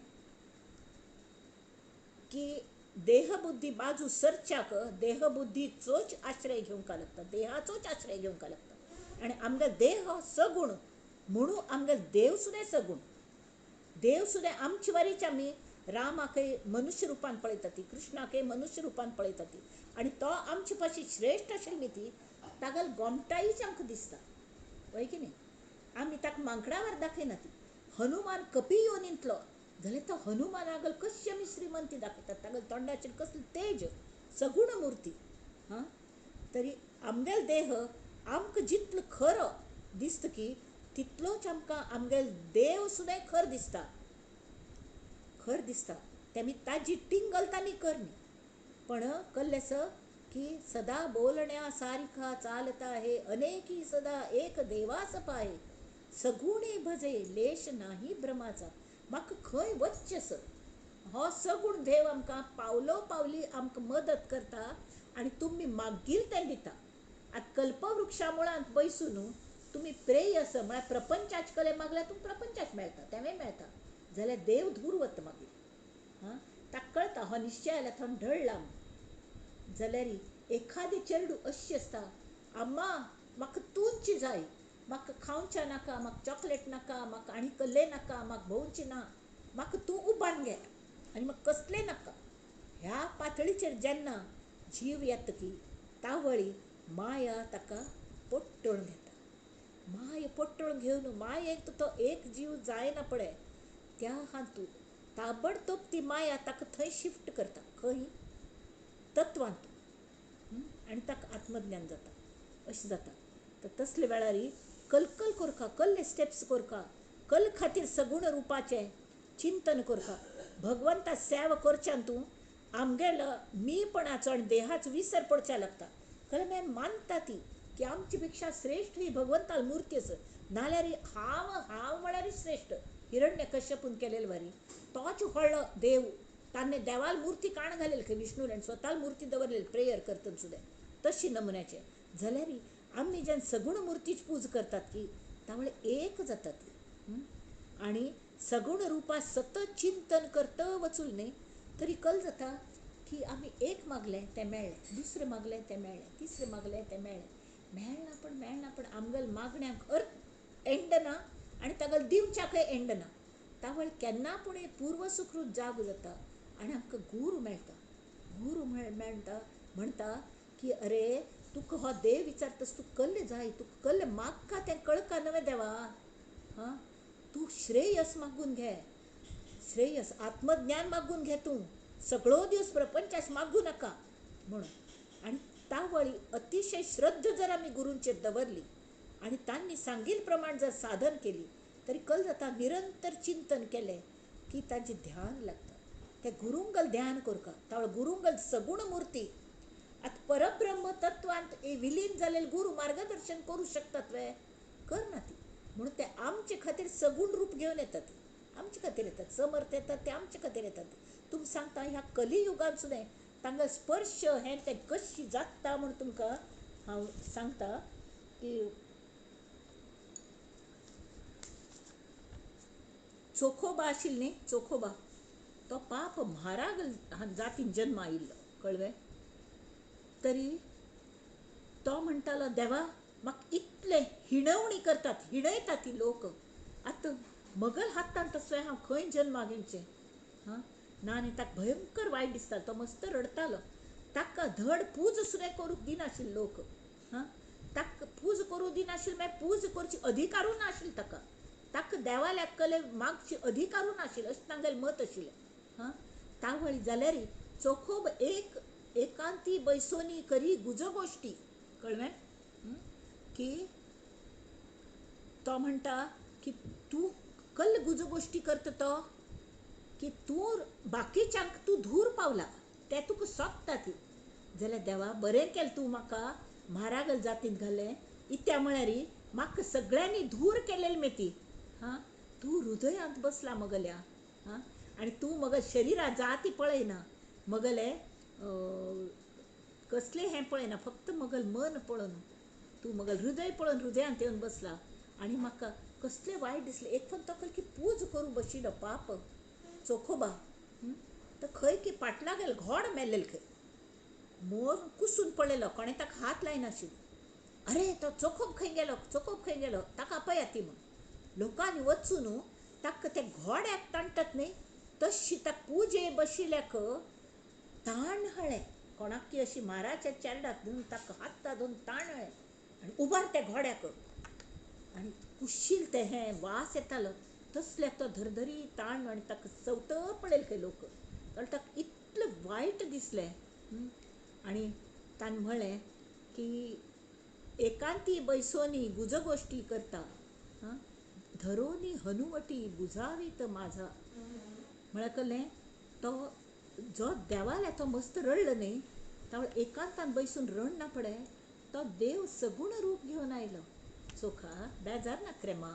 की देहबुद्धी बाजू सरच्याक देहबुद्धीचोच आश्रय घेवंका लागता देहाचोच आश्रय घेवंका लागता आनी आमगे देह हो सगूण म्हणून आमगे देव सुद्दां सगूण देव सुद्दां आमचे वरीच आमी रामाकय मनुष्य रुपान पळयता ती कृष्णाकय मनुष्य रुपान पळयता ती आनी तो आमचे पाशी श्रेश्ठ आशिल्ली ती तागेल गोमटाईच आमकां दिसता वय की न्ही आमी ताका मांकडावर दाखयना ती हनुमान कपी योनींतलो जाल्यार तो हनुमानागल कशी आमी श्रीमंती दाखयतात तागेल तोंडाचेर कसली तेज सगूण मुर्ती तरी आमगेल देह आमकां जितलो खरो दिसता की तितलोच आमकां आमगेल देव सुद्दां खर दिसता तेमी ताजी टिंगल तांणी करनी पण कल्लेस की सदा बोलण्या सारिका चालता है अनेकी सदा एक देवास पाहे सगुणे भजे लेश नाही भ्रमाचा म्हाका खंय वच्चेस हो सगूण देव आमकां पावलो पावली आमकां मदत करता आनी तुमी मागील तें दिता आतां कल्पवृक्षा मुळांत बैसून तुमी प्रेयस म्हळ्यार प्रपंचाचे कले मागल्यार तुमकां प्रपंचाच मेळटा तेंवूय मेळटा जाल्यार देव धूर वता मागीर ताका कळटा हो निश्चय आयला थंय ढळला जाल्यार एखादी चेडूं अशी आसता अम्मा म्हाका तूंची जाय म्हाका खावचें नाका म्हाका चॉकलेट नाका म्हाका आनी कसलें नाका म्हाका भोंवचें ना म्हाका तूं उबान घे आनी म्हाका कसलें नाका ह्या पातळीचेर जेन्ना जीव येता की तावळी माया ताका पट्टून घेता माय पट्टून घेवन मायेक तो एक जीव जायना पळय त्या हातूंत ताबडतोब ती माया ताका थंय शिफ्ट करता खंय तत्वांत आनी ताका आत्मज्ञान जाता अशें जाता तर तसले वेळार कलकल करका कसले स्टेप्स करका कल खातीर सगूण रुपाचें चिंतन करका भगवंता सेवा करच्यान तूं आमगेलो मीपणाचो आनी देहाचो विसर पडच्या लागता खरें मागीर मानता ती की आमचे पेक्षा श्रेश्ठ ही भगवंता मुर्ती आसा नाल्यार हांव म्हळ्यार श्रेश्ठ हिरण्य कश्यपून केलेले वारी तोच व्हडलो देव ताणें देवाल मूर्ती काण घालेली खंय विष्णून आनी स्वताल मूर्ती दवरलेली प्रेयर करतना सुद्दां तशी नमुन्याचे जाल्यार आमी जेन्ना सगूण मुर्तीची पूजा करतात की तावळे एक जाता ती आनी सगूण रुपा सतत चिंतन करता वचून न्ही तरी कल जाता की आमी एक मागलें तें मेळ्ळें दुसरें मागलें तें मेळ्ळें तिसरें मागलें तें मेळ्ळें मेळना पण आमगेल्या मागण्यांक अर्थ एंड ना आनी तागेले दिवच्याकय एंड ना तावळ केन्ना पूण पूर्व सुकृत जाग जाता आनी आमकां गुरू मेळटा गुरू मेळटा म्हणटा की अरे तुका हो देव विचारतास तुका कसलें जाय तुका कसलें मागता तें कळका नवे देवा तूं श्रेयस मागून घे श्रेयस आत्मज्ञान मागून घे तूं सगळो दिवस प्रपंचास मागू नाका म्हणून आनी तावळी अतिशय श्रद्ध जर आमी गुरूंचेर दवरली आनी तांणी सांगिल्ले प्रमाण जर साधन केली तरी कल जाता निरंतर चिंतन केलें की तांचें ध्यान लागता त्या गुरूंगल ध्यान करता तावळ गुरूंगल सगूण मूर्ती आतां परब्रह्म तत्वांत विलीन जालेले गुरू मार्गदर्शन करूं शकतात वे करना ती म्हणून ते आमचे खातीर सगूण रूप घेवन येतात आमचे खातीर येतात समर्थ येतात ते आमचे खातीर येतात तुमकां सांगता ह्या कलियुगांत सुद्दां तांकां स्पर्श हें तें कशी जाता म्हूण तुमकां हांव सांगता की चोखोबा आशिल्लो न्ही, चोखोबा तो पाप म्हाराग जातीन जन्म आयिल्लो, कळ्ळें. तरी तो म्हणटालो, देवा म्हाका इतले हिणवणी करतात, हिणयतात ती लोक, आतां मगल हातान तसलें हांव खंय जन्माक येवचें. हां ना, आनी ताका भयंकर वायट दिसतालो, तो मस्त रडतालो. ताका धड पूज सुद्दां करूंक दिनाशिल्ले लोक. हां ताका पूज करूंक दिनाशिल्ले, मागीर पूज करची अधिकारूच नाशिल्लो ताका. ताका देवाल्या कले मागची अधिकारूच नाशिल्लो, अशें तांगेलें मत आशिल्लें. हां तावळी जाल्यार चोखोब एकांती बैसोनी करी गुज गोश्टी, कळ्ळें. की तो म्हणटा की तूं कल्ल गुज गोश्टी करता तो, की तूं बाकीच्यांक तूं धूर पावला, ते तुका सोबता ती. जाल्यार देवा बरें केलें तूं म्हाका म्हारागल जातींत घालें, इत्या म्हळ्यार म्हाका सगळ्यांनी धूर केलेली मे ती. हां तूं हृदयांत बसला मगल्या. हां आनी तूं मगल शरिरा जाती पळयना, मगले कसलें हें पळयना, फक्त मगल मन पळोवन तूं मगल हृदय पळोवन हृदयांत येवन बसला. आनी म्हाका कसलें वायट दिसलें. एक फावट तो खंय की पूज करूं बशिल्लो पाप चोखोबा. तो खंय की फाटल्यागेल घोड मेल्लेलें खंय, मोर कुसून पडलेलो, कोणें ताका हात लायनाशिल्लो. अरे तो चोखोब खंय गेलो, चोखोब खंय गेलो, ताका आपयात ती म्हूण लोकांनी वचून ताका ते घोड्याक ताणटात न्ही, तशी ताका पुजे बशिल्ल्याक ताण हाडलें. कोणाक की अशी माराच्या चेड्डाक धरून ताका हात धरून ताणलें आनी उबार त्या घोड्याक. आनी कुशील ते हें वास येतालो, तसल्याक तो धरधरी ताणलो आनी ताका चवथ पडलेले खंय लोक. जाल्यार ताका इतलें वायट दिसलें. आनी ताणें म्हणलें की एकांती बैसोनी गुज गोश्टी करता, धरोनी हनुवटी बुजावीत माझा. म्हळ्यार कळ्ळें, तो जो देवाल्या तो मस्त रडलो न्ही, तावळ एकांतान बैसून रडना पडे, तो देव सगूण रूप घेवन आयलो. चोखा बेजार नाक रे मा,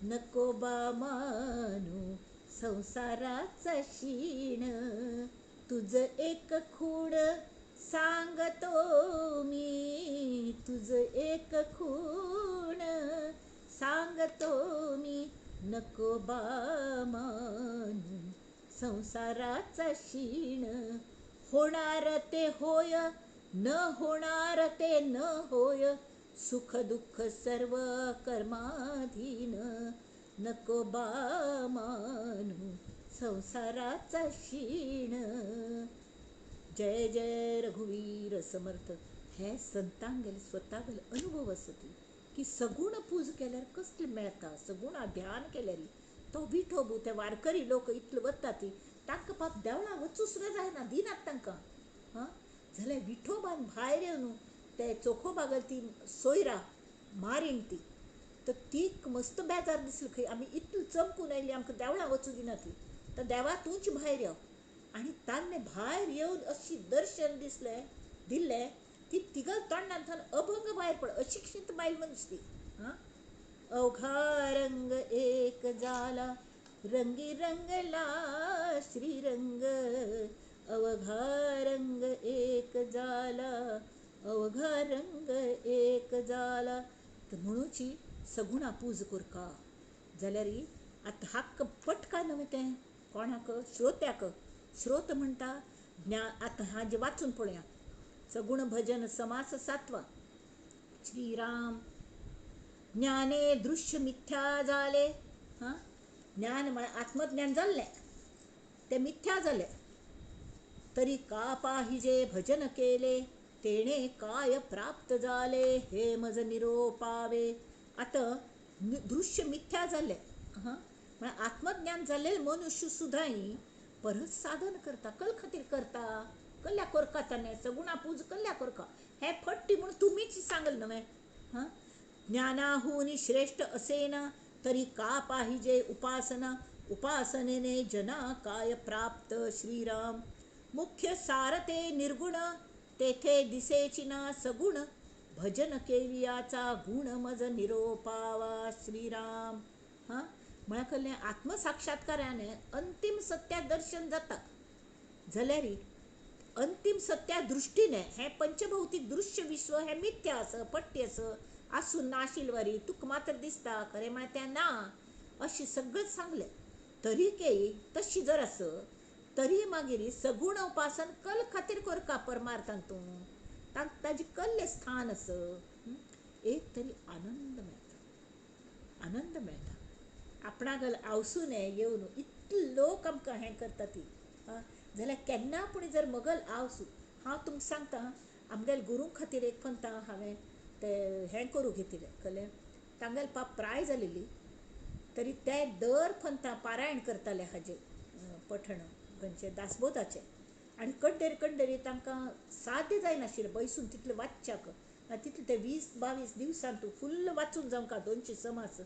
नको बा मानू संसाराचा शीण, तुझ एक खूण सांगतो मी, तुझ एक खूण सांगतो मी, नको बा मानू संसाराचा शीण. होणार ते होय, न होणार ते न होय, सुख दुःख सर्व कर्माधीन, नको बा मानू संसाराचा शीण. जय जय रघुवीर समर्थ. हे संतांगेले स्वतागेले अनुभव असती की सगूण पूज केल्यार कसलें मेळटा, सगूण ध्यान केल्यार. तो विठोबू ते वारकरी लोक इतले वता ती, तांकां पाप देवळां वचूं सुद्दां जायना, दिनात तांकां. हां जाल्यार विठोबान भायर येवन ते चोखोबागल ती सोयरा मारीन ती, तर तीक मस्त बेजार दिसली खंय, आमी इतली चमकून आयली, आमकां देवळां वचूं दिना ती. तर देवा तूंच भायर यो. आनी तान्ने भायर येवन अशी दर्शन दिल्लें, ती तिगल तोंडांतल्यान अभंग भायर पड, अशिक्षीत बायल मनीस ती. अवघा रंग एक जाला, रंगी रंगला श्रीरंग, अवघा रंग एक जाला, अवघा रंग एक जाला. तर म्हणूची सगुणा पूज करका जाल्यार आतां हाक्क पटका न्हय तें कोणाक, श्रोत्याक. श्रोत म्हणटा आतां हाजें वाचून पळोवया. सगुण भजन समास 7वा. श्रीराम ज्ञाने दृश्य मिथ्या जाले. ज्ञान म्हळ्यार आत्मज्ञान जाल्लें, तें मिथ्या जालें. तरी का पाहिजे भजन केले, तेणे काय प्राप्त झाले, हे मज निरोपावे. आतां दृश्य मिथ्या जालें, म्हळ्यार आत्मज्ञान जाल्लें मनुष्य सुद्दां परत साधन करता. कल खातीर करता, कसल्या करता ताणें सगुणा पूज कसल्या करता, हें फट्टी म्हूण तुमीच सांगल न्हय. ज्ञानाहून श्रेष्ठ असेना, तरी का पाहिजे उपासना, उपासनेने जना काय प्राप्त. श्रीराम मुख्य सारते निर्गुण, तेथे दिसेची ना सगुण, भजन केलियाचा गुण मज निरोपावा. श्रीराम म्हळ्यार कसलें, आत्मसाक्षात्काराने अंतिम सत्या दर्शन जाता. जाल्यार अंतिम सत्या दृश्टीने हें पंचभौतीक दृश्य विश्व हें मिथ्या आस, पट्टी आसून नाशिल्ल वरी तुका मात्र दिसता, खरें म्हळ्यार तें ना. अशी सगळं सांगले तरी केई तशी जर असं तरी मागीर सगुण उपासन कल खातीर करता परमार्थान तूं ताजी कल्ले स्थान असं एक तरी आनंद मेळटा आपणाक आवसून येवन इतले लोक आमकां हें करता ती जाल्यार केन्ना पूण जर मगल आवसू हांव तुमकां सांगता आमगेल्या गुरू खातीर एक पंता हांवें तें हें करूं घेतिल्लें कळ्ळें तांगेले पाप प्राय जालेली तरी ते दर पंता पारायण करताले हाजे पठण खंयचे दासबोधाचे आनी कड्डेरी तांकां साद्य जायनाशिल्लें बसून तितलें वाचच्याक तितले ते 20-22 दिवसांत तूं फुल्ल वाचून जावंका 200 समास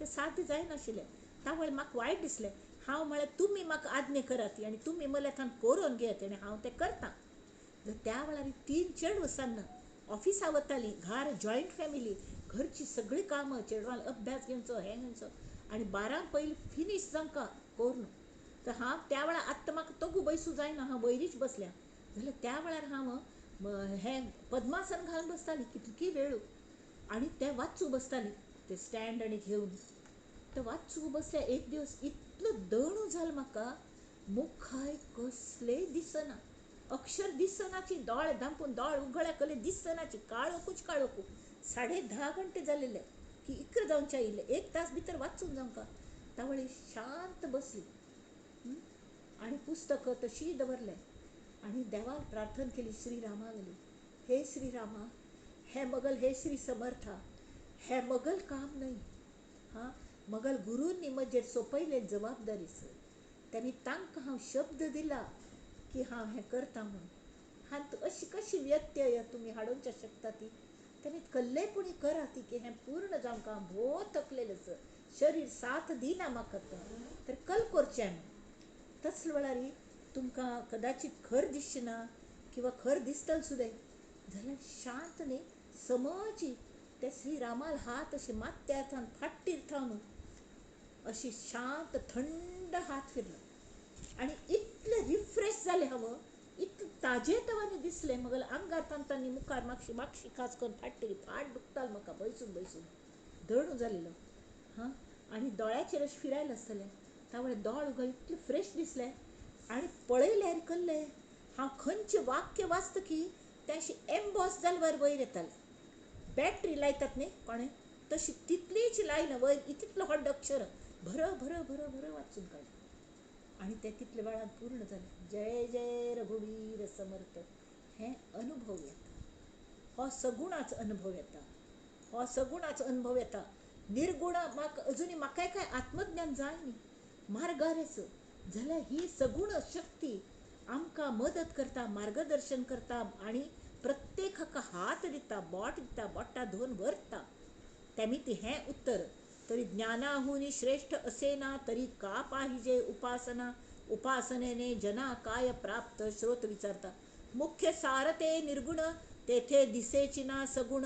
ते साद्य जायनाशिल्लें तावळ म्हाका वायट दिसलें हांव म्हळ्यार तुमी म्हाका आज्ञा करात आनी तुमी म्हळ्यार थंय करून घेयात आनी हांव तें करतां त्या वेळार 3 चेडवां सान्न ऑफिसा वतालीं घार जॉयंट फॅमिली घरची सगळीं कामां चेडवांक अभ्यास घेवचो हें घेवचो आनी 12 पयलीं फिनीश जावंका करून तर हांव त्या वेळार आत्तां म्हाका तोगू बसूं जायना हांव वयरीच बसल्या जाल्यार त्या वेळार हांव हें पद्मासन घालून बसतालीं कितकी वेळ आनी तें वाचूं बसतालीं ते स्टँड आनी घेवन ते वाचूं बसल्या एक दिवस इतलो दणू जालो म्हाका मुखाय कसलेय दिसना अक्षर दिसनाची दोळे धांपून दोळे उगळे कले दिसनाची काळोकूच 10:30 घंटे जालेले की इकरा जावंचे आयिल्ले 1 तास भितर वाचून जावंका तावळी शांत बसली आनी पुस्तक तशी दवरलें आनी देवाक प्रार्थना केली श्रीरामा गेली हे श्रीरामा हे मगल हे श्री समर्था हे मगल काम न्हय मगल गुरूंनी म्हजेर सोपयले जबाबदारी त्यांनी तांकां हांव शब्द दिला की हांव हें करता म्हणून हांत अशी कशी व्यत्यय तुमी हाडूंक शकता ती त्यांनी कल्लेपणी करा ती की हें पूर्ण जावंका भोव थकलेलें शरीर साथ दिना म्हाका तर कल करचें तसले वेळार तुमकां कदाचित खर दिसना किंवा खर दिसतलें सुद्दां जाल्यार शांत न्ही समजी ते श्रीरामाल हात अशे माथ्या थावन फाटीर थावन अशी शांत थंड हात फिरलो आनी इतले रिफ्रेश जालें हांव इतलें ताजेतवानी दिसलें मगल आंगार तांतांनी मुखार मागशी खास करून फाट दुखतालो म्हाका बसून दणू जालेलो आनी दोळ्याचेर अशें फिरायलें आसतलें तावळे दोळ उगड इतलें फ्रेश दिसलें आनी पळयल्यार कल्लें हांव खंयचें वाक्य वाचतकी तें अशें एम्बॉस जाले वयर येतालें बॅटरी लायतात न्ही कोणें तशी तितलीच लायना वयर तितलो व्हड अक्षर भर वाचून काडलें आनी तें तितले वेळान पूर्ण जालें जय जय रघुवीर समर्थ हें अनुभव येता हो सगुणाचो अनुभव येता निर्गुण म्हाका अजुनी म्हाकाय काय आत्मज्ञान जाय न्ही मार्गार जाल्यार ही सगुण शक्ती आमकां मदत करता मार्गदर्शन करता आनी प्रत्येकाक हात दिता बोट दिता बोटां धरून व्हरता तेमिती हें उत्तर तरी ज्ञानाहुनी श्रेष्ठ असेना तरी का पाहिजे उपासनेने जना काय प्राप्त श्रोत विचारता मुख्य सारते निर्गुण तेथे दिसेची ना सगुण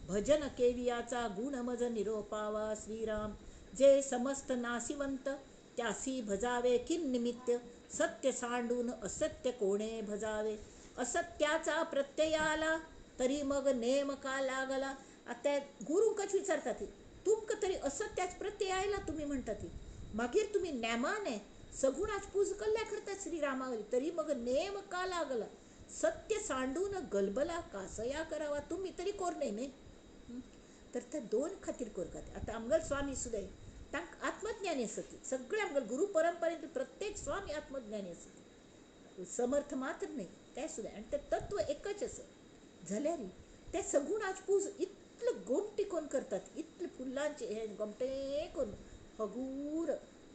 भजन केवियाचा गुण मज निरोपावा श्रीराम जे समस्त नासिवंत त्यासी भजावे किन निमित्त सत्य सांडून असत्य कोणे भजावे असत्याचा प्रत्यय आला तरी मग नेम का लागला आता गुरू कच विचारता ती तुमकां तरी असत्याच प्रत्यय आयला तुम्ही म्हणटा ती मागीर तुम्ही नेमाने सगुणाच पूज कल्ल्या करता श्रीरामावली तरी मग नेम का लागला सत्य सांडून गलबला कासया करावा तुम्ही तरी कोरणे न्ही तर त्या 2 खातीर करतात आता आमगल स्वामी सुद्दां तांकां आत्मज्ञानी आसत सगळे आमगल गुरू परंपरेंत प्रत्येक स्वामी आत्मज्ञानी आसत समर्थ मात्र न्ही ते सुद्दां आनी तें तत्व एकच आसत जाल्यार ते सगुणाच पूज इतले गोमटी कोण करतात इतले फुलांचे हे गोमटे करून हगूर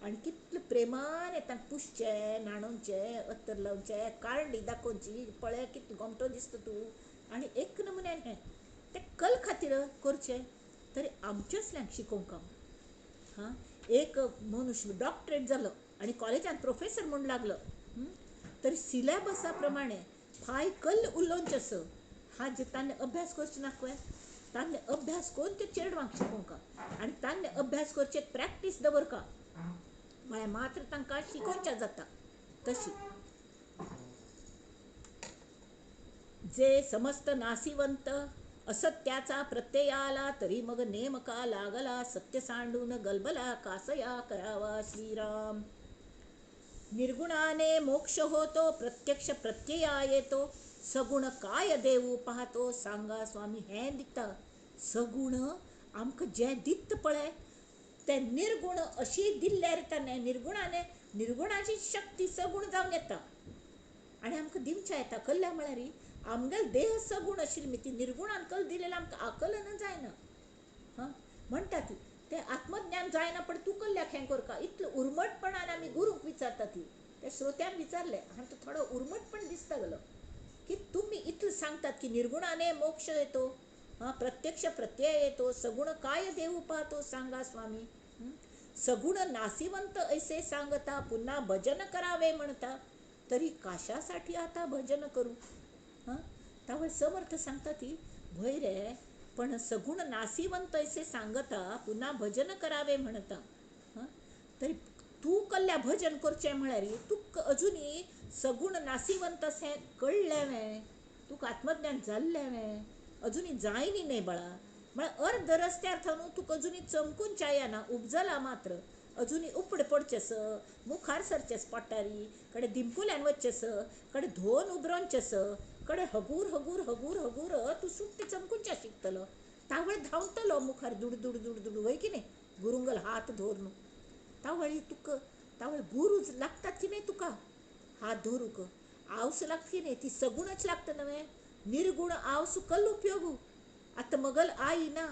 आनी कितले प्रेमाने तांकां पुसचें न्हाणोवचें अत्तर लावचें कांडी दाखोवची पळय कितलो गोमटो दिसता तूं आनी एक नमुन्यान हें तें कल खातीर करचें तरी आमचेसल्यांक शिकोवंक एक मनुश्य डॉक्टरेट जालो आनी कॉलेजांत प्रोफेसर म्हूण लागलो तरी सिलेबसा प्रमाणे फाय कल्ल उलोवचें आसा जे ताणें अभ्यास करचे नाका ताणें अभ्यास करून ते चेडवांक शिकोवंका आनी ताणें अभ्यास करचे प्रॅक्टीस दवरका म्हळ्यार मात्र तांकां शिकोवचें जाता तशी जे समस्त नासिवंत असत्याचा प्रत्यय आला तरी मग नेमका लागला, सत्य सांडून गलबला कासया करावा श्रीराम. निर्गुणाने मोक्ष होतो, प्रत्यक्ष प्रत्यया येतो, सगुण काय देऊ पाहतो, सांगा स्वामी हे दिता. सगुण आमक जे दित पळय ते निर्गुण अशी दिल्ल्यार ताणे निर्गुणाने निर्गुणाची शक्ती सगुण जावन येता आणि आमकां दिवच्या येता. कल्ल्या म्हळ्यार आमगेल देह सगुण आशिल्ली मी ती निर्गुणान कल दिलेला आमकां आकलन जायना. हां म्हणटा ती ते आत्मज्ञान जायना पण तू कल्ल्याक हें करका इतलं उर्मटपणान आमी गुरूक विचारता. ती त्या श्रोत्यान विचारले हांव तो थोडो उर्मटपण दिसता गेलो की तुम्ही इतलं सांगतात की निर्गुणाने मोक्ष येतो, प्रत्यक्ष प्रत्यय येतो, सगुण काय देऊ पाहतो, सांगा स्वामी. सगुण नासिवंत ऐसे सांगता, पुन्हा भजन करावे म्हणता, तरी कशासाठी आता भजन करू. त्यामुळे समर्थ सांगता ती भय रे पण सगुण नासिवंत ऐसे सांगता, पुन्हा भजन करावे म्हणता. तरी तू कल्ल्या भजन करचे म्हळ्यार तू अजुनी सगुण नासिवंत असे कळलें, तुका आत्मज्ञान जाल्लें अजुनी जायनी न्ही बाळा. म्हळ्यार अर्ध रस्त्यार थानू तुका अजुनी चमकून चायना उपजला मात्र अजुनी उपड पडचेस, मुखार सरचेस पडटारी कडे दिमकुल्यान वचचेस, कडे धोन उबरोंचेस, कडे हगूर हगूर हगूर हगूर तू सुट्टी चमकूनच्या शिकतलो. तावळे धांवतलो मुखार दुड दुड दुड दुड वय की नाही गुरुंगल हात धरून. तावळी तुका तावळे गुरु लागतात की नाही तुका हात धरूक, आवस लागता की नाही ती सगुणच लागतं नव्हे. निर्गुण आवस कल उपयोगू आता मगल आई ना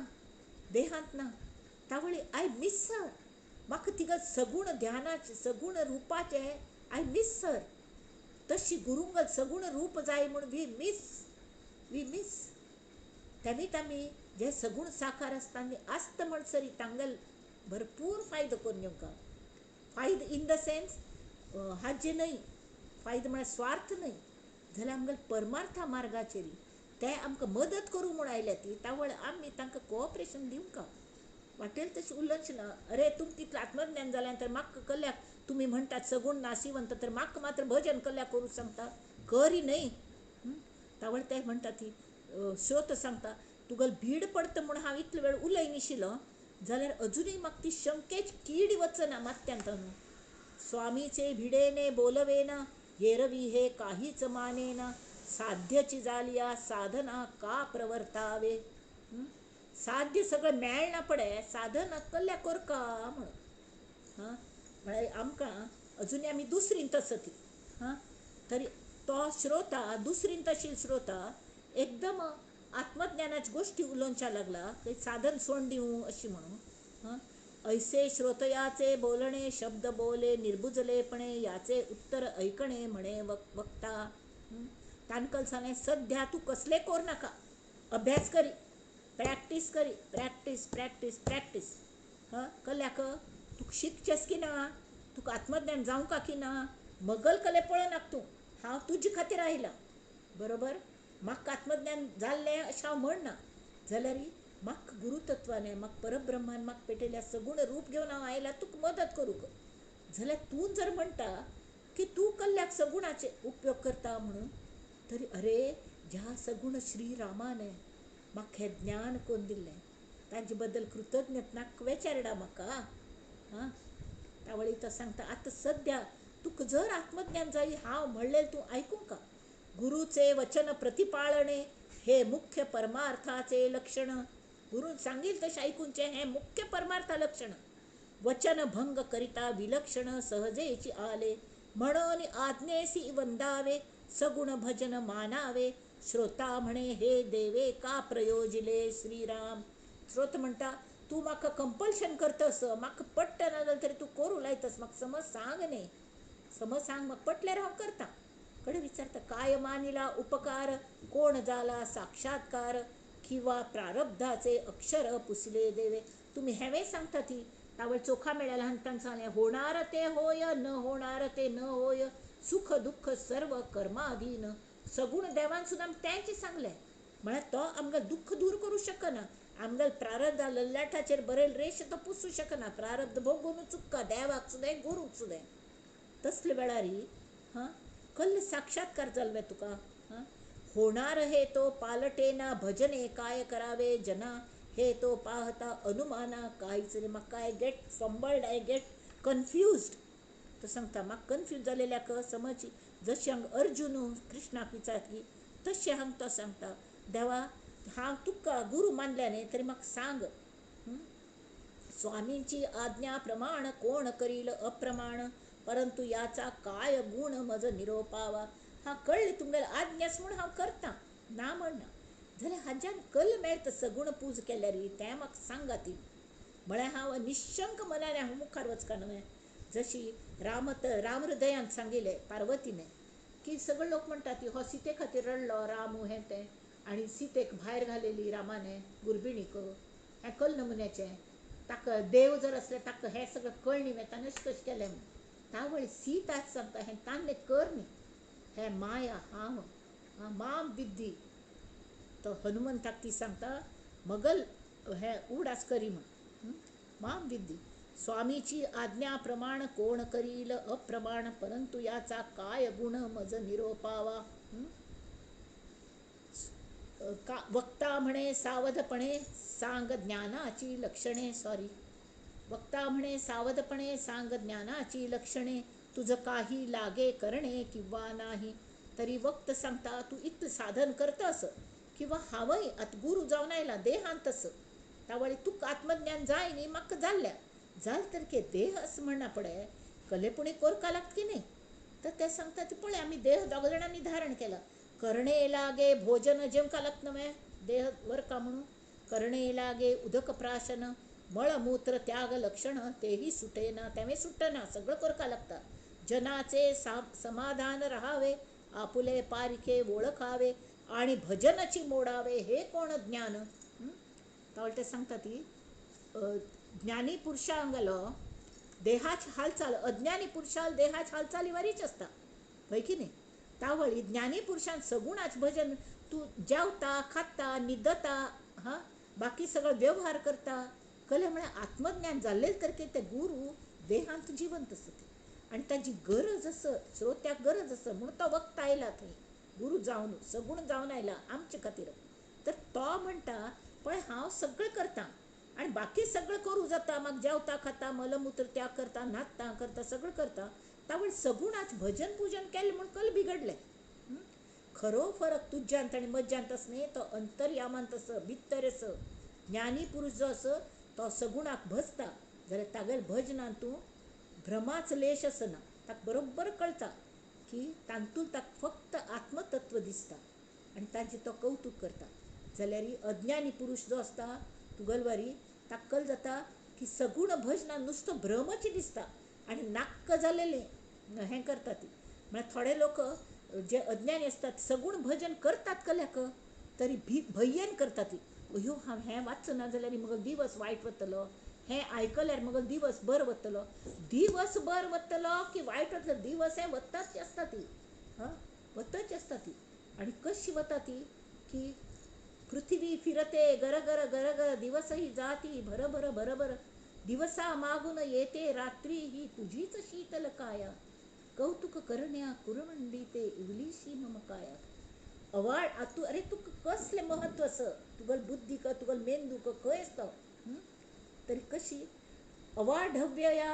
देहांत ना. तावळी आय मिस हर म्हाका तिका सगुण ध्यानाचे सगुण रूपाचे आय मिस हर. तशी गुरुंगल सगुण रूप जाय म्हूण वी मिस त्यानीत आमी जे सगुण साकार असता आस्त म्हणसरी तांगेल भरपूर फायदो करून येवका. फायदो इन द सेन्स हाजे न्हय, फायदो म्हळ्यार स्वार्थ न्हय जाल्यार आमगेल परमार्था मार्गाचेर ते आमकां मदत करूं म्हूण आयल्या ती. तावळे आमी तांकां कोऑपरेशन दिवका वाटेल तशी उलंच ना. अरे तुम तितलं आत्मज्ञान जाल्यां तर म्हाका कल्ल्याक तुम्ही म्हणटात सगुण नासिवंत तर म्हाका मात्र भजन कल्ल्याक करूं सांगता करी न्हय. तावळे ते म्हणटा ती श्रोत सांगता तुगेल भीड पडता म्हूण हांव इतलो वेळ उलयनाशिल्लो जाल्यार अजुनूय म्हाका ती शंकेच कीड वचना मात्यान तानू. स्वामीचे भिडेने बोलवेना, एरवी हे काहीच मानेना, साध्यची जालिया साधना का प्रवर्तावे. साध्य सगळं मेळना पडे साधन कल्ल्या करका म्हणून. म्हळ्यार आमकां अजुनी आमी दुसरीन तसो ती तरी तो श्रोता दुसरीन तशी श्रोता एकदम आत्मज्ञानाची गोष्टी उलोवच्या लागला काही साधन सोड दिवं अशी म्हणून. ऐसे श्रोतयाचे बोलणे शब्द बोले निर्बुजलेपणे याचे उत्तर ऐकणे म्हणे वक्ता. तानकल सांगे सध्या तू कसले कोर नाका अभ्यास करी प्रॅक्टीस करी प्रॅक्टीस प्रॅक्टीस प्रॅक्टीस. कल्ल्याक तू शिकचेस की ना तुका आत्मज्ञान जावं की ना मगल कले पळनाक तूं हांव तुजे खातीर आयला बरोबर. म्हाका आत्मज्ञान जाल्लें अशें हांव म्हणना जाल्यार म्हाका गुरुतत्वाने म्हाका परब्रह्मान म्हाका पेटयल्या सगुण रूप घेवन हांव आयला तुका मदत करूंक. जाल्यार तूं जर म्हणटा की तूं कल्ल्याक सगुणाचे उपयोग करता म्हणून तरी अरे ज्या सगुण श्रीरामाने म्हाका हें ज्ञान करून दिल्लें ताजे बद्दल कृतज्ञता नाका विचारडा म्हाका. तावळी तो सांगता आतां सद्या तुका जर आत्मज्ञान जाय हांव म्हणलें तूं आयकूंक का. गुरुचे वचन प्रतिपाळणे हे मुख्य परमार्थाचे लक्षण. गुरून सांगील तशें ऐकूंचे हें मुख्य परमार्थ लक्षण. वचन भंग करिता विलक्षण सहजेची आले, म्हणून आज्ञेसी वंदावे सगुण भजन मानावे. श्रोता म्हणे हे देवे का प्रयोजिले श्रीराम. श्रोत म्हणटा तू म्हाका कंपल्शन करतस म्हाका पट्ट ना जाल्यार तरी तू करूं लायतस म्हाका समज सांग न्ही समज सांग म्हाका पटल्यार हांव करता. कडे विचारता काय मानिला उपकार कोण जाला साक्षात्कार किंवा प्रारब्धाचे अक्षर पुसले देवे. तुम्ही हेवे सांगता ती तावळ चोखा मेळ्याला हांतान सांगलें होणार ते होय न होणार ते न होय सुख दुःख सर्व कर्माधीन. सगुण देवान सुद्दां तेंच सांगलें म्हळ्यार तो आमगे दुःख दूर करूं शकना. आमगेल प्रारब्ध ललाटाचेर बरयल रेश तो पुसूं शकना. प्रारब्ध भोगून चुक्का देवाक सुद्दां गुरूक सुद्दां तसले वेळारी कल्ल साक्षात्कार जाल्ले तुका. होणार हे तो पालटेना भजने काय करावे जना, हे तो पाहता अनुमाना काहीच रे. मग काय get fumbled, I get confused. तो सांगता म्हाका कन्फ्यूज जालेल्या क समज जशी हांग अर्जुन कृष्णाक विचारली तशें हांग तो सांगता देवा हांव तुका गुरू मानल्या न्ही तरी म्हाका सांग. स्वामींची आज्ञा प्रमाण कोण करील अप्रमाण, परंतु याचा काय गुण मज निरोपावा. हा कळली तुमगेली आज्ञास म्हूण हांव करता ना म्हणना, जाल्यार हाज्यान कल मेळटा सगुण पूज केल्यार तें म्हाका सांगात. म्हळ्यार हांव निशंक मनाने हांव मुखार वचका न्हय. जशी राम हृदयांत सांगिल्लें पार्वतीने की सगळे लोक म्हणटात हो सीते खातीर रडलो रामू हें तें, आनी सीतेक भायर घालेली रामाने गुरबिणीक, हें कल नमुन्याचें. ताका देव जर असले ताका हें सगळें कळणी वता अशें कशें केलें म्हूण. तावळी सीता सांगता हें ताणें कर न्ही, हें माया हांव माम विद्धी. तो हनुमंताक ती सांगता मगल हें उडास करी म्हण. माम विद्धी स्वामीची आज्ञा प्रमाण कोण करील अप्रमाण, परंतु याचा काय गुण मज निरोपावा. वक्ता म्हणे सावधपणे सांग ज्ञानाची लक्षणे. वक्ता म्हणे सावधपणे सांग ज्ञानाची लक्षणे, तुझं काही लागे करणे किंवा नाही. तरी वक्त सांगता तू इतलं साधन करतस किंवा हावंय आता गुरु जावन आयला देहांतस. तावळी तुका आत्मज्ञान जाय न्ही म्हाका जाल तर के देह असं म्हणना पडे कलेपुणी कोरका लागत की नाही. तर ते सांगता ते पळय आम्ही देह दोग जाणांनी धारण केला. करणे लागे भोजन जेवका लागत नव्हे देह वर का म्हणून. करणे लागे उदक प्राशन, मळमूत्र त्याग लक्षण तेही सुटेना. तेव्हा सुटना सगळं कोरका लागता. जनाचे समाधान राहावे, आपुले पारिखे ओळखावे, आणि भजनची मोडावे हे कोण ज्ञान. तावळ ते सांगता ती ज्ञानी पुरुषांगलो देहाची हालचाल, अज्ञानी पुरुषाल देहाची हालचाली वरीच असता होय की नाही. तावळी ज्ञानी पुरुषान सगुणाच भजन तू जेवता खाता न्हिदता बाकी सगळं व्यवहार करता कले म्हळ्यार आत्मज्ञान जाल्लें तर ते गुरु देहांत जिवंत असत आणि ताची गरज असं श्रोत्याक गरज असं म्हणून तो वक्त आयला थंय गुरु जावन सगुण जावन आयला आमचे खातीर. तर तो म्हणटा पळय हांव सगळें करता आणि बाकी सगळं करूं जाता. म्हाका जेवता खाता मलमूत्र त्याग करता न्हाता करता सगळं करता. तावळ सगुणाच भजन पूजन केलें म्हूण कल बिगडलें. खरो फरक तुज्यांत आनी मज्यांत आस न्ही तो अंतर्यामांत आस भितर आस. ज्ञानी पुरुष जो आस तो सगुणाक भजता जाल्यार तागेल भजनांत तूं भ्रमाच लेश असना. ताका बरोबर कळटा की तांतून ताका फक्त आत्मतत्व दिसता आनी ताजें तो कौतुक करता. जाल्यार अज्ञानी पुरुष जो आसता तुगलवारी ताका कल जाता की सगुण भजनांत नुसतं भ्रमच दिसता आनी नाक्क जालेलें हें करता ती. म्हळ्यार थोडे लोक जे अज्ञानी असतात सगुण भजन करतात कल्याक तरी भय्येन करता ती. अयो हांव हें वाचचो ना जाल्यार म्हजो दिवस वायट वतलो, हें आयकल्यार म्हजो दिवस बरो वतलो. दिवस बरो वतलो की वायट वतलो दिवस हें वताच आसता ती वतच आसता ती. आनी कशी वता ती की पृथ्वी फिरते गरगर गरगर दिवसही जाती भरभर भरभर, दिवसा मागून येते रात्री ही तुझीच शीतल काया, कौतुक करण्या कुरवंडी ते इवलीशी मम काया. अवाळ तू अरे तू कसले महत्व असं तुगल बुद्धी का तुगल मेंदू का खंय असतो. तरी कशी अवाढव्य या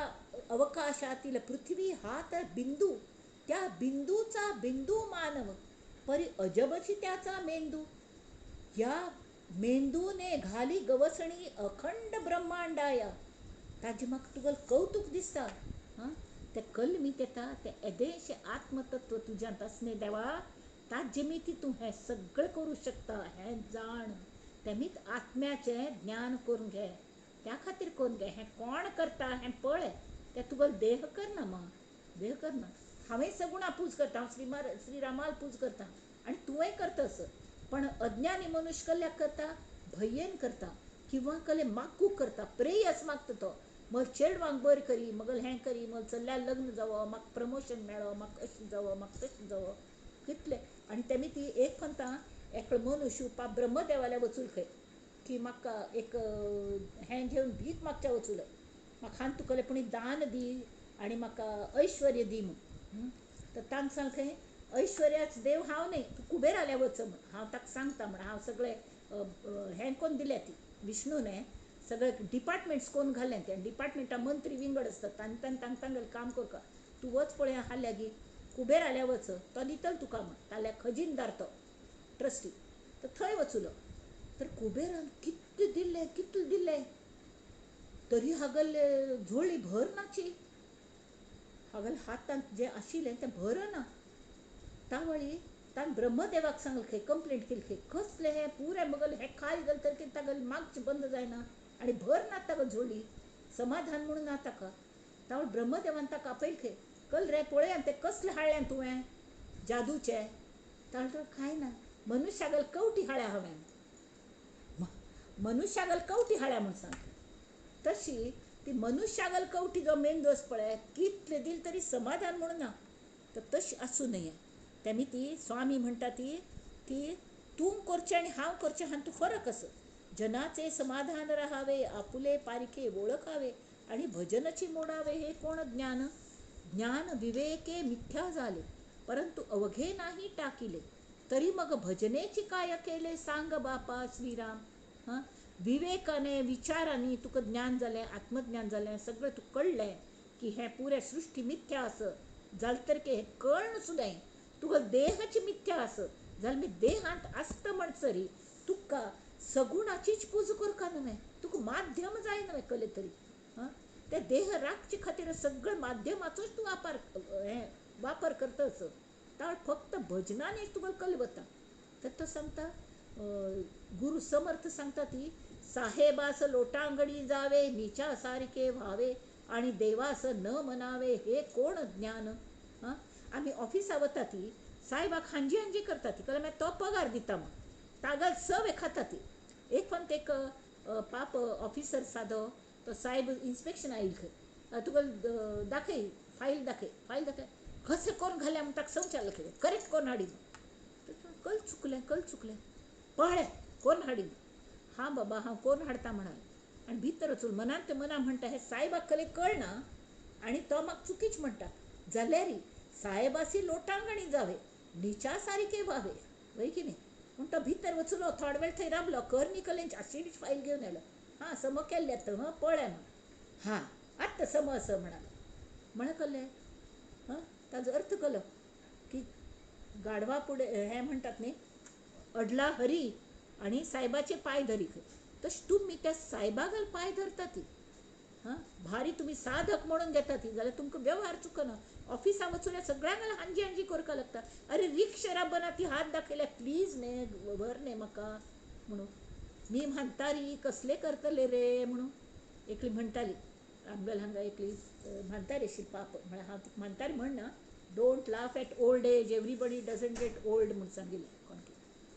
अवकाशातील पृथ्वी हा तर बिंदू, त्या बिंदूचा बिंदू मानव परी अजबची त्याचा मेंदू. या मेंदूने घाली गवसणी अखंड ब्रह्मांडाया. ताजे म्हाका तुगेल कौतुक दिसता. ते कलमीत येता ते येदेशे आत्मतत्व तुज्यांत आसने देवा ताजे मिती तूं हें सगळें करूं शकता. हें जाण तेमीत आत्म्याचें ज्ञान करून घे. त्या खातीर करून घे. हें कोण करता हें पळय. तें तुगेल देह करना मा देह करना. हांवें सगुणा पूज करता, हांव श्रीरामाल पूज करता आनी तुवें करतस. पण अज्ञानी मनुष्य कल्याक करता भय्येन करता किंवा कले मागूक करता. प्रेयस मागता तो मग चेडवांक बरें करी मगल हें करी मग चल्ल्यार लग्न जावो म्हाका प्रमोशन मेळो म्हाका अशें जावो म्हाका तशें जावो कितलें. आनी तेमी ती एक म्हणटा एक मनुष्य ब्रह्मदेवाल्या वचून खंय की म्हाका एक हें घेवन भीक मागच्या वचून म्हाका हांव तुका पुणी दान दी आनी म्हाका ऐश्वर्य दी म्हूण. तर तांकां सांग खंय ऐश्वर्याच देव हांव न्ही, तूं कुबेर आल्या वच म्हण, हांव ताका सांगता म्हण, हांव सगळे हें कोन्न दिल्या ती विष्णूने सगळे डिपार्टमेंट्स कोन्न घाल्ले, त्या डिपार्टमेंटा मंत्री विंगड आसतात तांगेले काम करता, तूं वच पळया हाल्या गी कुबेर आल्या वच, तो दितलो तुका म्हण, ताल्या खजिनदार तो ट्रस्टी, तर थंय वचुलो. तर कुबेरान कितले दिले तरी हागले झोळी भरनाची, हागल हातांत जे आशिल्लें तें भरना. तावळी तान ब्रह्मदेवाक सांगलें, कंप्लेंट केली, कसले हे पुरे मगल हे खाली जालें तरी तागेल मागचें बंद जायना आनी भरनात ताका झोळी, समाधान म्हणून ना ताका. तावळ ब्रह्मदेवान ताका आपयलें, कल रे पळया तें कसलें हाडलें तुवें जादूचें. तावळ कांय ना, मनुश्यागल कवटी हाळ्या हांवें, मनुश्यागल कवटी हाळ्या म्हूण सांगता. तशी ती मनुश्यागल कवटी जो मेंदोस पळय कितले दिल तरी समाधान म्हणून ना, तर तशी आसूं नये. तेमी ती स्वामी म्हणटा ती की तूं करचें आनी हांव करचें हातूंत तूं फरक आसा. जनाचे समाधान राहावे, आपुले पारिखे ओळखावे आणि भजनची मोडावे, हे कोण ज्ञान. ज्ञान विवेके मिथ्या झाले, परंतु अवघे नाही टाकिले, तरी मग भजनेची काय केले सांग बापा श्रीराम. हां, विवेकाने विचारांनी तुका ज्ञान जालें, आत्मज्ञान जालें, सगळें तुका कळलें की हे पुरे सृश्टी मिथ्या आसत जाल्यार तर हें कळना सुद्दां तुका देहाची मिथ्या आसत जाल्यार मी देहांत आसता म्हणसरी तुका सगुणाचीच पूजा करका न्हय, तुका माध्यम जाय न्हय कले तरी. हां, ते देह राखचे खातीर सगळे माध्यमाचोच तूं वापर करतस. तावळ फक्त भजनाने तुका कल वता. तर तो सांगता गुरु समर्थ सांगता ती, साहेबास लोटांगणी जावे, नीचा सारखे व्हावे आणि देवास न मनावे, हे कोण ज्ञान. हां, आम्ही ऑफिसा वता ती साहेबाक हांजी हांजी करता ती, कळ्ळें, तो पगार दिता मग तागल सवे खाता ती. एक फावट एक पाप ऑफिसर सादो तो साहेब इन्स्पेक्शन आयिल्लो खंय, तुका दाखय फायल दाखय कशें करून घाल्या म्हणून ताका संचारलें, करेक्ट करून हाडी. कल चुकलें पळय कोण हाडी. हां बाबा हांव कोण हाडटा म्हणाल, आनी भितर वचून मनांत ते मना म्हणटा हे साहेबाक कले कळना आनी तो म्हाका चुकीच म्हणटा, जाल्यार साहेबासी लोटांगणी जावे, न्हिच्या सारके व्हावे, वय की न्ही. पूण तो भितर वचुलो, थोडो वेळ थंय राबलो, करनी कलेंची आशिल्लीच फायल घेवन आयलो. हां सम केल्ले तर पळय म्हण, हां आत्तां सम असं म्हणालो म्हळ्यार कळ्ळें. हां, ताजो अर्थ कळ्ळो की गाडवा पुढे हे म्हणटात न्ही, अडला हरी आणि साहेबाचे पाय धरी खंय, तशें तुमी त्या साहेबागल पाय धरता ती. हां, भारी तुम्ही साधक म्हणून घेता ती जाल्यार तुमकां व्यवहार चुकना. ऑफिसा वचून सगळ्यांक हांजी हांजी करका लागता. अरे रिक्षा राबना ती हात दाखयल्या प्लीज न्ही व्हर न्ही म्हाका म्हणून. मी म्हणटाली कसले करतले रे म्हणून एकली म्हणटाली, आमगेल हांगा एकली म्हणटाली आशिल्ली पाप, म्हळ्यार हांव तिका म्हणटाली म्हणना, don't laugh at old age, everybody doesn't get old म्हणून सांगिल्लें कोणकी.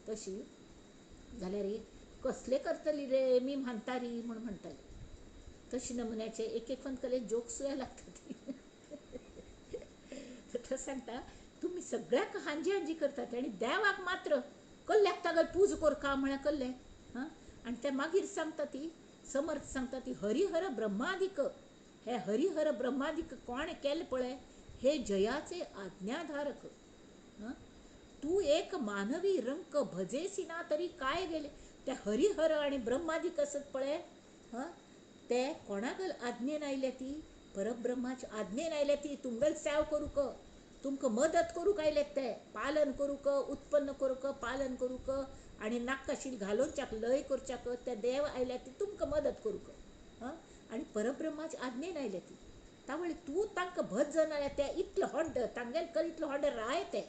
तशी जाल्यार कसले करतली रे मी म्हणटाली म्हणून म्हणटाली. तशी नमुन्याचे एक एक फावट कले जोक्सूय लागतात. तो सांगता तुम्ही सगळ्याक हांजी हांजी करतात आनी देवाक मात्र कल्ल्याक तागल पूज करका म्हळ्यार कल्लें. हां, आनी ते मागीर सांगता ती समर्थ सांगता ती, हरिहर ब्रह्मादिक, हे हरिहर ब्रह्मादिक कोणे केले पळय हे जयाचे आज्ञाधारक. हां, तू एक मानवी रंक भजेसी ना तरी काय गेले, ते हरिहर आणि ब्रह्मादिक असत पळय. हां, ते कोणागल आज्ञेन आयले ती, परब्रह्माची आज्ञेन आयले ती तुमगल सेव करूक, तुमकां मदत करूक आयले, ते पालन करूक, उत्पन्न करूक, पालन करूक आणि नाकाशील घालोवच्याक लय करच्याक ते देव आयले ती तुमकां मदत करूक. हां, आनी परब्रह्माची आज्ञेन आयले ती. तावळे तूं तांकां भज जाल्यार ते इतलो हड्ड तांगेल कल इतलो हड्ड राय ते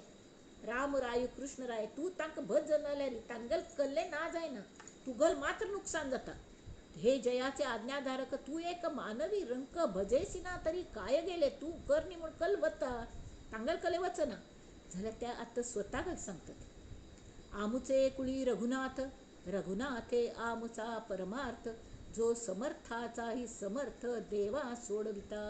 राम राय कृष्ण राय, तूं तांकां भज जाल्यार तांगेल कल्लें ना जायना, तुगल मात्र नुकसान जाता. हे जयाचे आज्ञाधारक, तू एक मानवी रंक भजेसी ना तरी काय गेले, तू करनी म्हूण कल वता तांगल कले वचना जाल्यार त्या आतां स्वताक सांगतात. आमुचे कुळी रघुनाथ, रघुनाथे आमुचा परमार्थ, जो समर्थाचाही समर्थ देवा सोडविता.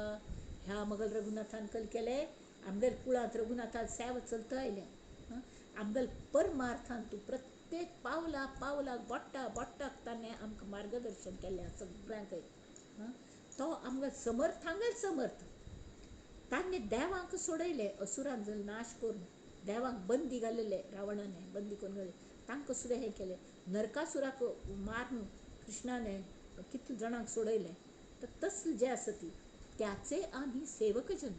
ह्या मगल रघुनाथान कल केले, आमगेल कुळांत रघुनाथान सेवा चलता आयल्या. आमगेल परमार्थान तूं प्रत्येक पावला पावलाक बोट्टा बोट्टाक ताणें आमकां मार्गदर्शन केलें सगळ्यांक. तो आमगेल समर्थांगेल समर्थ, ताणें देवांक सोडयले असुरांचो नाश करून. देवाक बंदी घालेले रावणाने बंदी करून घाले तांकां सुद्दां हें केलें नरकासुराक मारून कृष्णाने कितले जाणांक सोडयलें तर तसलें जें आसा ती त्याचे आमी सेवक जन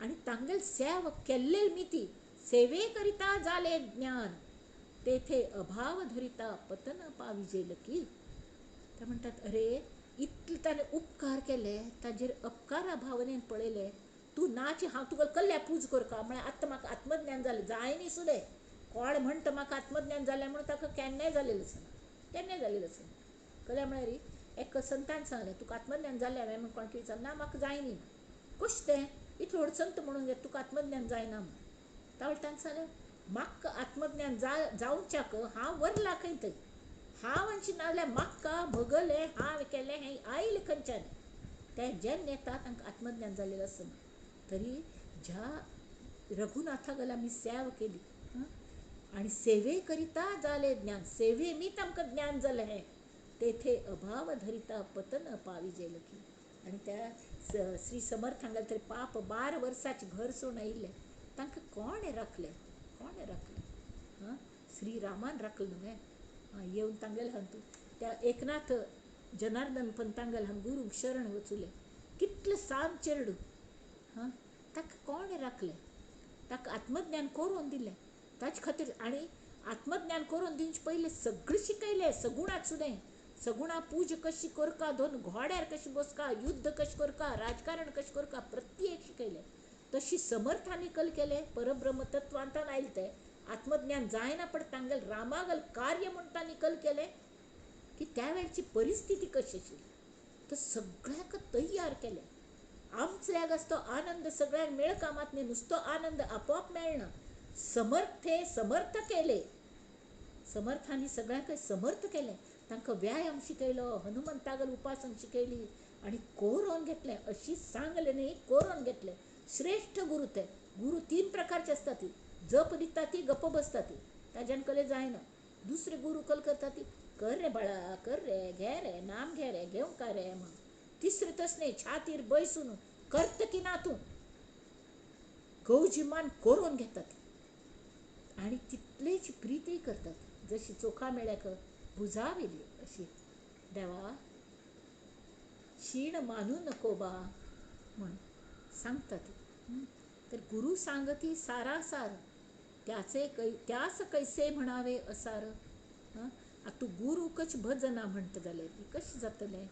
आणि तांगेल सेव केल्ले मिती सेवे करिता जाले ज्ञान तेथे अभाव धरिता पतन पाविजेल की ते म्हणतात अरे इतले ताणें उपकार केले ताजेर अपकारा भावनेन पळयले तूं नाची हांव तुका कल्ल्या पूज करता म्हळ्यार आतां म्हाका आत्मज्ञान जालें जाय न्ही सुद्दें कोण म्हणटा म्हाका आत्मज्ञान जालें म्हणून ताका केन्नाय जालेलें आसना केन्नाय जालेलें आसना कळ्ळें म्हळ्यार एक संतान सांगलें तुका आत्मज्ञान जालें हांवें म्हणून कोण विचारलें ना म्हाका जाय न्ही कशें तें इतलो व्हड संत म्हणून तुका आत्मज्ञान जायना म्हणून तावळें तांकां सांगलें म्हाका आत्मज्ञान जावच्याक हांव वरला खंय थंय हांव हांची नाजाल्यार म्हाका भगलें हांव केलें हें आयलें खंयच्यान तें जेन्ना येता तांकां आत्मज्ञान जालेलें आसना तरी ज्या रघुनाथाक आमी सेवा केली आणि सेवे करिता जाले ज्ञान सेवे मीत आमकां ज्ञान जालें हें तेथे अभाव धरिता पतन पाविजेल की आणि त्या श्री समर्थ हांगेले तरी पाप 12 वर्साचें घर सोडून आयिल्ले तांकां कोणें राखलें हां श्री रामान राखलें न्हय येवन तांगेले हातूंत त्या एकनाथ जनार्दन पंतांगेल हांगा गुरूक शरण वचुले कितले सांत चेडूं हां ताका कोणें राखलें ताका आत्मज्ञान करून दिलें ताचे खातीर आनी आत्मज्ञान करून दिवचे पयलीं सगळें शिकयलें सगुणाक सुद्दें सगुणा पूज कशी करता दोन घोड्यार कशी बसका युद्ध कशें करता राजकारण कशें करता प्रत्येक शिकयलें तशी समर्थांनी कल केलें परब्रह्म तत्वांतान आयलें तें आत्मज्ञान जायना पण तांगेल रामागल कार्य म्हूण तांणी कल केलें की त्या वेळची परिस्थिती कशी आशिल्ली तर सगळ्याक तयार केलें आमचल्याक आसतो आनंद सगळ्यांक मेळ कामात न्ही नुसतो आनंद आपोआप मेळना समर्थ केले समर्थांनी सगळ्यांक समर्थ केलें तांकां व्यायाम शिकयलो हनुमंतागल उपासन शिकयली आनी कोरोन घेतलें अशी सांगलें न्ही कोरोन घेतलें श्रेष्ठ गुरू ते गुरू 3 प्रकारचे आसता ती जप दिता ती गप्प बसता ती ताज्यान कले जायना दुसरे गुरू कल करता ती कर रे बाळा कर रे घे नाम घे रे घेवं का रे म्हणून तिसरे तस नाही छातीर बैसून करत की ना तू गौजिमान करून घेतात आणि तितलेच प्रीती करतात जशी चोखा मेळ्याक बुजाविली अशी देवा शीण मानू नको बा म्हणून सांगतात तर गुरु सांगती सारासार त्यास कैसे म्हणावे असार तू गुरु कच भजना म्हणत जाल्यार कशें जातलें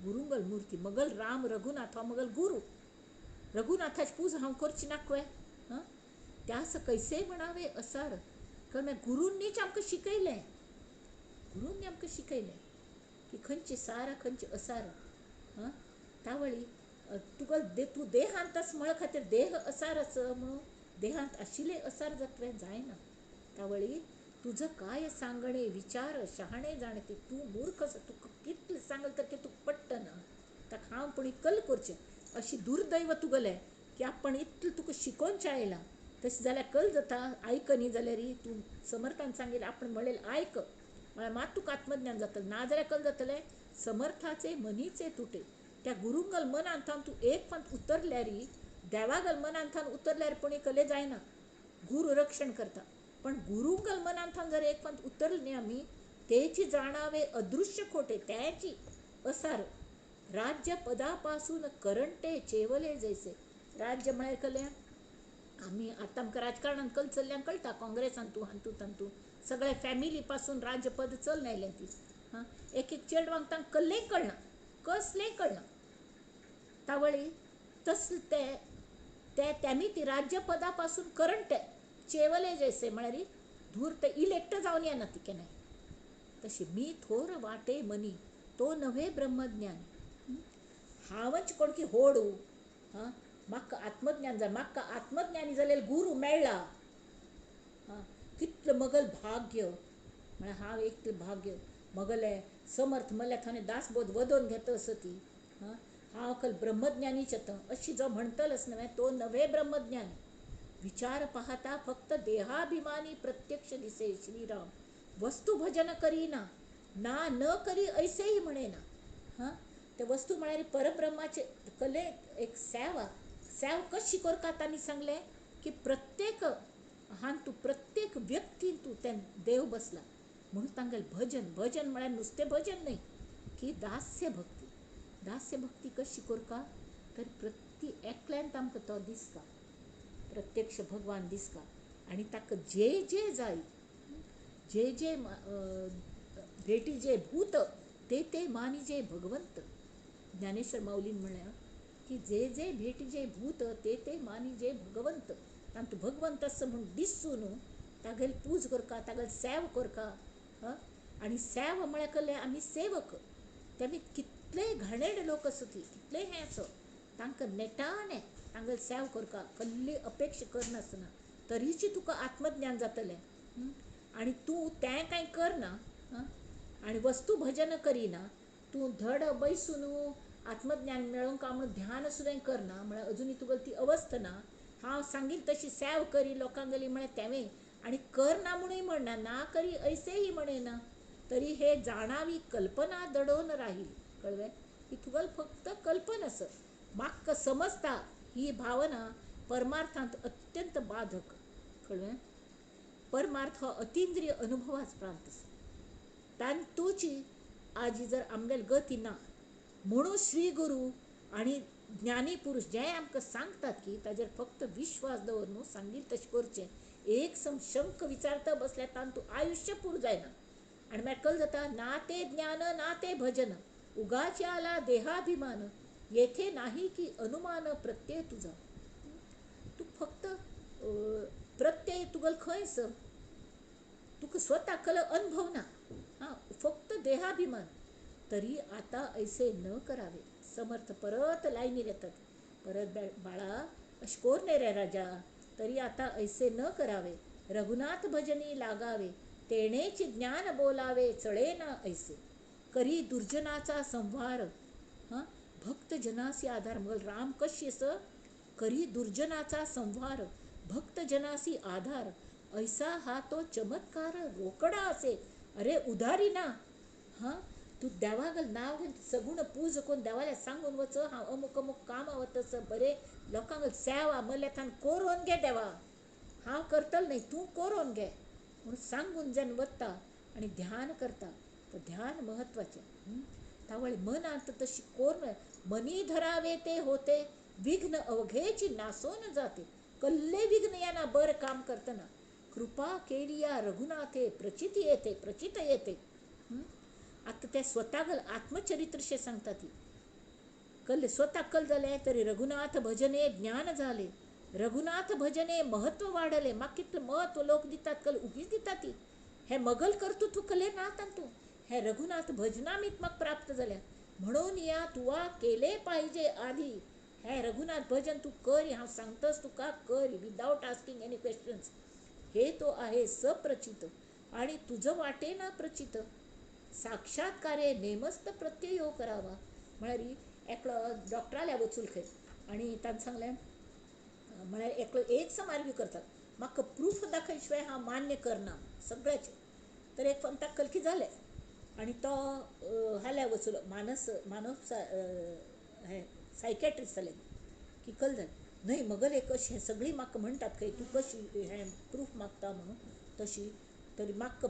गुरुंगल मूर्ती मगल राम रघुनाथ हो मगल गुरु रघुनाथाची पूजा हांव करची नाकवे त्यास कैसे म्हणावे असार कारण गुरूंनीच आमकां शिकयलें गुरूंनी आमकां शिकयलें की खंयचे सार खंयचे असार तावळी तुका तूं देहांत आस म्हणा खातीर देह असार आस म्हणून देहांत आशिल्ले असार जातलें जायना तावळी तुझं काय सांगणे विचार शहाणे जाणते तूं मूर्ख तुका कितलें सांगलें तर तुका पडटना ताका हांव पण कल करचें अशी दुर्दैव तुगेलें की आपण इतलें तुका शिकोवनचें आयलां तशें जाल्यार कल जाता आयक न्ही जाल्यार तूं समर्थान सांगिल्लें आपण म्हणलें आयक म्हळ्यार मात तुका आत्मज्ञान जातलें ना जाल्यार कल जातलें समर्थाचे मनीचे तुटे त्या गुरुंगल मनांतल्यान तूं एक फावट उतरल्यार देवागल मनांतल्यान उतरल्यार पण कले जायना गुरु रक्षण करता पण गुरुंगल मनांतल्यान जर एक फावट उतरले न्ही आमी तेची जाणावे अदृश्य खोटे त्याची असार राज्य पदापासून करंटे चेवले जैसे राज्य म्हळ्यार कलें आमी आतां आमकां राजकारणान कल चल्ल्यांक कळटा काँग्रेसान तूं हांतू तांतू सगळे फॅमिली पासून राज्यपद चल आयलें ती एक चेडवांक तांकां कल्लेय कळना कसलेंय कळना तावळी तसले तेमी ती राज्यपदा पासून करंट चेवले जैसे म्हळ्यार धूर्त इलेक्ट जावन येना ती केन्नाय तशी मी थोर वाटे मनी तो नव्हे ब्रह्मज्ञान हांवच कोण की होडू म्हाका आत्मज्ञान जाय म्हाका आत्मज्ञानी जाल्यार गुरू मेळ्ळा कितलें मगल भाग्य म्हळ्यार हांव एक भाग्य मगलें समर्थ म्हणल्यार थाने दासबोध वदोन घेता असो ती हांव कल ब्रह्मज्ञानीच येता अशी जो म्हणटलच न्हय तो नव्हे ब्रह्मज्ञानी विचार पाहता फक्त देहाभिमानी प्रत्यक्ष दिसे श्रीराम वस्तू भजन करीना ना न करी ऐसेही म्हणेना ते वस्तू म्हळ्यार परब्रह्माचे कले एक सेवा कशी करता तांणी सांगलें की प्रत्येक हां तू प्रत्येक व्यक्तीन तू त्या देव बसला म्हणून तांगेल भजन भजन म्हळ्यार नुसतें भजन न्ही की दास्य भक्ती कशी करता तर प्रत्येक एकल्यान आमकां तो दिसता प्रत्यक्ष भगवान दिसता आनी ताका जे जे जाय जे जे भेटी जे भूत ते ते मानिजे भगवंत ज्ञानेश्वर माऊलीन म्हळ्या की जे जे भेटी जे भूत ते ते मानिजे भगवंत तांतू भगवंत असं म्हूण दिसू न्हू तागेल पूज करता तागेल सेव करता आनी सेव म्हळ्यार कहले आमी सेवक तेमी कितले घाणेरडे लोक आसुती कितले हें आसो तांकां नेटाने तांगेल सेव करता कसली अपेक्षा करनासतना तरीची तुका आत्मज्ञान जातलें आनी तूं तें कांय करना आनी वस्तू भजन करिना तूं धड बैसून आत्मज्ञान मेळोवंक म्हणून ध्यान सुद्दां करना म्हळ्यार अजुनी तुगेली ती अवस्था ना हांव सांगील तशी सेव करी लोकांक गेली म्हळ्यार तेवें आनी करना म्हणूय म्हणना ना करी ऐसेही म्हणेना तरी हे जाणावी कल्पना दडोवन राहील कळ्ळें ही तुगेल फक्त कल्पना आसा म्हाका समजता ही भावना परमार्थांत अत्यंत बाधक कळ्ळें परमार्थ हो अतिंद्रिय अनुभवाच प्रांत आसा तांतूची आजी जर आमगेल गती ना म्हणून श्री गुरू आनी ज्ञानी पुरुष जे आमकां सांगतात की ताजेर फक्त विश्वास दवर न्हू सांगील तशें करचें एक शंक विचारता बसल्यार तांतू आयुश्य पुरो जायना आनी मागीर कळ्ळें जाता ना ते ज्ञान ना ते भजन उगाचे आला देहाभिमान येथे नाही की अनुमान प्रत्यय तुझा तू फक्त प्रत्यय तुगेल खंय आसा तुका स्वता कल अनुभव ना हां फक्त देहाभिमान तरी आता ऐसे न करावे समर्थ परत लायनीर येतात परत बाळा अश कोर रे राजा तरी आता ऐसे न करावे रघुनाथ भजनी लागावे तेणेची ज्ञान बोलावे चळे ना ऐसे करी दुर्जनाचा संहार हां भक्तजनासी आधार मग राम कशी असं करी दुर्जनाचा संहार भक्तजनासी आधार ऐसा हा तो चमत्कार रोकडा असे अरे उधारी ना हां तू देवागल नाव घेवन सगूण पूज करून देवाल्या सांगून वच हांव अमूक अमूक कामां वतस बरें लोकांक सेवा मल्ल्यान कोरोन घे देवा हांव करतलो न्ही तूं कोरोन घे म्हणून सांगून जेन्ना वता आनी ध्यान करता तर ध्यान महत्वाचें तावळे मनांत तशी कोर मनी धरावे ते होते विघ्न अवघेची नासोन जाते कसले विघ्न येना बरं काम करतना कृपा केली या रघुनाथे प्रचिती येते आता ते स्वतागल आत्मचरित्रशे सांगता ती कल्ले स्वता कल जाले तरी रघुनाथ भजने ज्ञान झाले रघुनाथ भजने महत्व वाढले म्हाका कितलें महत्व लोक दितात कल उगीच दिता ती हे मगल कर्तृत्व कले ना तांतू हे रघुनाथ भजनामीत म्हाका प्राप्त जाल्या म्हणून या तुवा केले पाहिजे आधी हे रघुनाथ भजन तू कर हांव सांगतस तुका कर विदाउट आस्किंग एनी क्वेश्चन्स हे तो आहे सप्रचित आणि तुझं वाटे ना प्रचित साक्षात्कारे नेमस्त प्रत्यय हो करावा म्हळ्यार एकलो डॉक्टराल्या वचून खंय आनी ताणें सांगलें म्हळ्यार एकलो एक समारव्यू करतात म्हाका प्रूफ दाखय शिवाय हांव मान्य करना सगळ्याचें तर एक फावट ताका कलकी जालें आनी तो हाल्या वचून मानव हें सायकॅट्रिस्ट जालें की कल जालें न्हय मगल एक अशें सगळीं म्हाका म्हणटात खंय तूं कशी हें प्रूफ मागता म्हणून तशी तरी म्हाका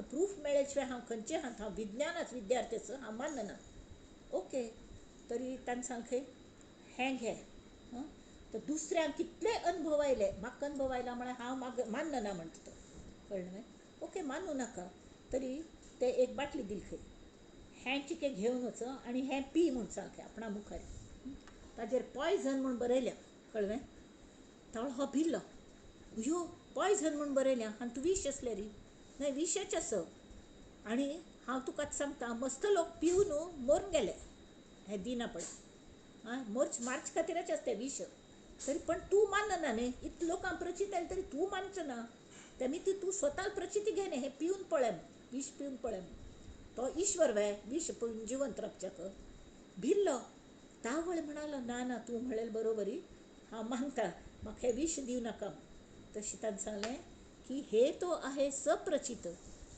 प्रूफ मेळ्ळे शिवाय हांव खंयचें हांव विज्ञानाच विद्यार्थी आसा हांव मानना ओके तरी ताणें सांगलें हें घे तर दुसऱ्यांक कितले अनुभव आयले म्हाका अनुभव आयला म्हळ्यार हांव मानना म्हणटा तो कळ्ळें ओके मानू नाका तरी ते एक बाटली दिली खंय हें चिकें घेवन वच आनी हें पी म्हूण सांगलें आपणा मुखार ताजेर पॉयझन म्हूण बरयल्या कळ्ळें तावळो हो भिल्लो अयो पॉयझन म्हूण बरयल्या आनी तूं विश आसलें री न्हय विशच आसा आनी हांव तुका आतां सांगता मस्त लोक पिवन मरून गेले हें दिना पळय मार्च खातीरच आसता तें विश तरी पण तूं मानना न्ही इतले लोकांक प्रचिती आयली तरी तूं मानचो ना तेमी ती तूं स्वता प्रचिती घे न्ही हें पिवन पळय विश पिवन पळय तो ईश्वर वे विश पिवन जिवंत रावच्याक भिल्लो तावळे म्हणालो ना ना तूं म्हणलें बरोबरी हांव मानता म्हाका हें विश दिवं नाका तशें ताणें सांगलें की हे तो आहे सप्रचित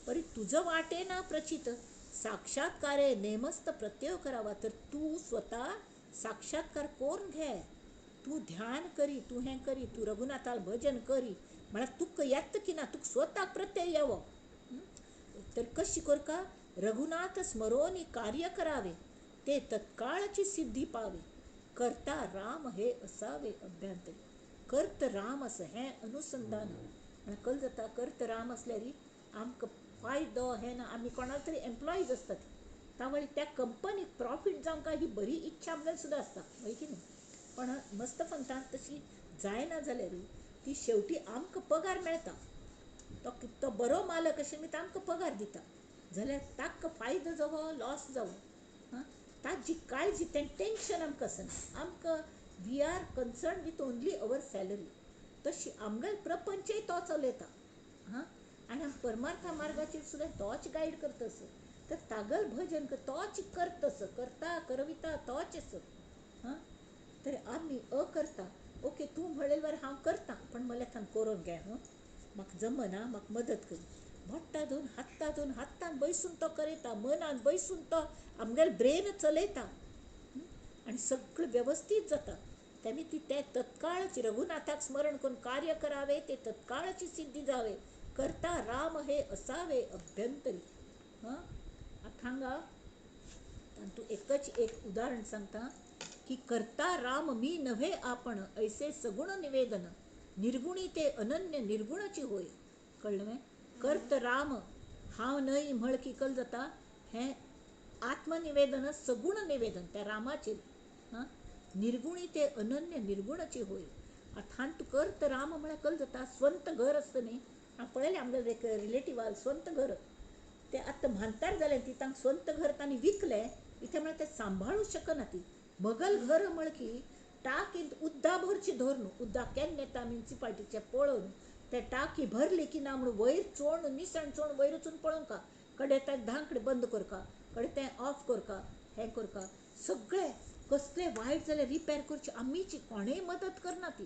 परी तुझं वाटे ना प्रचित साक्षात्कारे नेमस्त प्रत्यय करावा तर तू स्वता साक्षात्कार कोण घे तू ध्यान करी तू हें करी तू रघुनाथाल भजन करी म्हणा तुक येत की ना तुक स्वतः प्रत्यय यावं. तर कशी कर का रघुनाथ स्मरोनी कार्य करावे ते तत्काळची सिद्धी पावे करता राम हे असावे अभ्यंतरी. कर्त राम असं हे अनुसंधान आणि कल जाता कर्त राम असल्यारी आमक फायदो हे ना आम्ही कोणाला तरी एम्प्लॉईज असतात त्यामुळे त्या कंपनीक प्रॉफिट जावंक ही बरी इच्छा आपल्याला सुद्धा असता माहिती की नाही. पण मस्त म्हणतात तशी जायना जाल्यार ती शेवटी आमक पगार मेळता तो बरो मालक अशें मी तांकां पगार दिता जाल्यार ताका फायदो जावो लॉस जावो ताची काळजी तें टेन्शन आमकां आसना. आमकां we are concern with only our salary. तशी आमगे प्रपंचय तो चलयता आनी आम परमार्था मार्गाचेर सुद्दां तोच गायड करतस. तर तागल भजन तोच करतस करता करविता तोच तर आमी करता ओके तूं म्हणलें वर हांव करता पण मला थांब करून घे म्हाका जमना म्हाका मदत कर. भोट्टा दोन हातान बैसून तो करयता मनान बैसून तो आमगेल ब्रेन चलयता आनी सगळें व्यवस्थीत जाता. तेमी ती ते तत्काळची रघुनाथाक स्मरण करून कार्य करावे ते तत्काळची सिद्धी जावे करता राम हे असावे अभ्यंतरी. आता हांगा तू एकच एक उदाहरण सांगता की करता राम मी नव्हे आपण ऐसे सगुण निवेदन निर्गुणी ते अनन्य निर्गुणाची होय. कळलं काय. कर्त राम हांव न्हय म्हळ की कल जाता हें आत्मनिवेदन सगुण निवेदन त्या रामाचेर निर्गुणी ते अनन्य निर्गुणाची होय. आता तू कर्त राम म्हळ्यार कल जाता स्वंत घर असतं न्ही. हांव पळयलें आमगे एक रिलेटिव्ह स्वंत घर ते आतां म्हानतार जालें ती तांकां स्वंत घर तांणी विकलें इथे म्हळ्यार ते सांबाळू शकना ती. मगल घर म्हळ की टाकींत उद्दा भरची धरून उद्दा केन्ना येता म्युनिसिपाल्टीचे पळोवन ते टाकी भरली की ना म्हणून वयर चोण निसण चोण वयर वचून पळोवका कडे ते धांकडें बंद करका कडे तें ऑफ करका हें करका सगळें कसलें वायट जाल्यार रिपेर करची आमीची कोणेय मदत करना ती.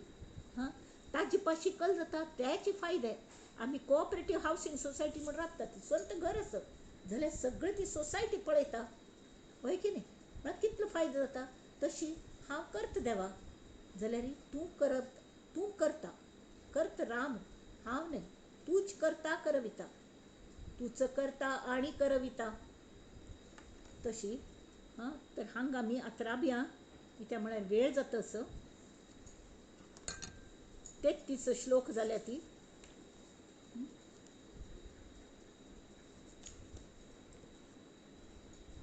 ताजी पाशी कल जाता त्याचे फायदे आमी कोऑपरेटीव हावसींग सोसायटी म्हणून राबता ती स्वंत घर आसत जाल्यार सगळी ती सोसायटी पळयता हय की न्ही. म्हळ्यार कितलो फायदो जाता. तशी हांव करत देवा जाल्यार तूं करप तूं करता कर्त राम हांव न्हय तूच करता करविता तूच करता आणि करविता तशी. तर हांगा मी आतां राबया कित्याक म्हळ्यार वेळ जाता असो 33 श्लोक जाल्या ती.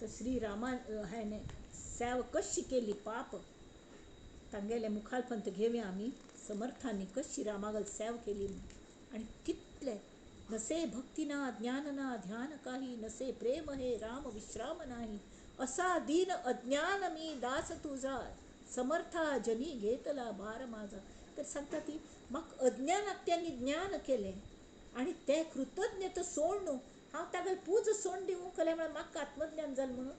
तर श्रीरामा हायने सेव कशी केली पाप तांगेले मुखारपंत घेवया आमी समर्थांनी कशी रामागल सेव केली आणि कितले नसे भक्ती ना ज्ञान ना ध्यान काही नसे प्रेम हे राम विश्राम नाही असा दीन अज्ञान मी दास तुझा समर्था जनी घेतला भार माझा. तर सांगता ती म्हाका अज्ञानाक त्यांनी ज्ञान केले आणि ते कृतज्ञता सोडून हांव तागेल पूज सोडून दिवूं कले म्हळ्यार म्हाका आत्मज्ञान जालें म्हणून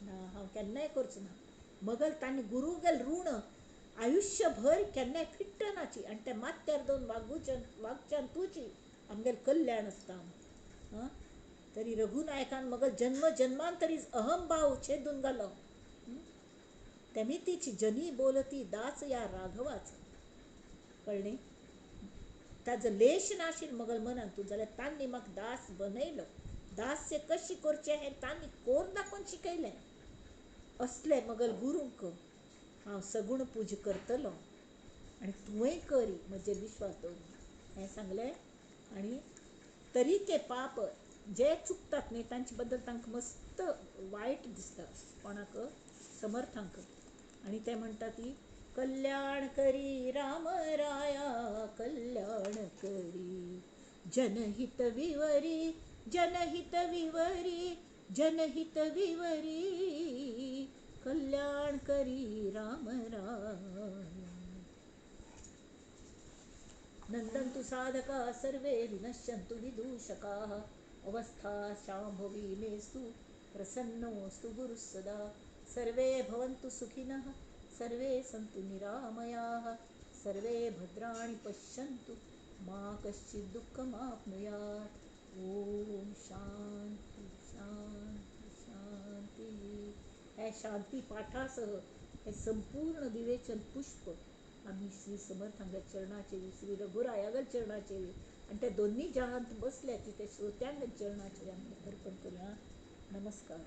ना हांव केन्नाय करचो ना. मगल तांणी गुरुगेल ऋण आयुष्यभर केन्नाय फिट्टनाची आनी ते माथ्यार दोन वागच्यान तुजी आमगेल कल्याण आसता. तरी रघुनायकान मगल जन्म जन्मांतरी अहंभाव छेदून घालो तेमितीची जनी बोलती दास या राघवाच. कळ्ळें. ताजो लेश नाशिल मगल मनान तूं जाल्यार तांणी म्हाका दास बनयलो दास्य कशी करचें हें तांणी कोर दाखोवन शिकयलें. असले मगल गुरूंक हांव सगूण पूज करतलो आनी तुवें करी म्हजेर विश्वास दवर हें सांगलें. आनी तरी ते पाप जे चुकतात न्ही तांचे बद्दल तांकां मस्त वायट दिसता कोणाक समर्थांक आनी ते म्हणटा ती कल्याण करी राम राया कल्याण करी जनहित विवरी जनहित विवरी जनहित विवरी कल्याण करी राम राया. नंदन्तु साधका सर्वे विनश्यन्तु विदूषकाः अवस्था शाम्भवी मेस्तु प्रसन्नोऽस्तु गुरुः सदा. सर्वे भवन्तु सुखिनः सर्वे सन्तु निरामयाः सर्वे भद्राणि पश्यन्तु मा कश्चित् दुःखमाप्नुयात्. ओम शांती शांती शांती. हे शांती पाठासह हे संपूर्ण विवेचन पुष्प आम्ही श्री समर्थांच्या चरणाचेरी, श्री रघुरायागल चरणाचेरी आणि त्या दोन्ही जहांत बसल्या तिथे श्रोत्यांग चरणाचेरी आम्ही अर्पण करूया. नमस्कार.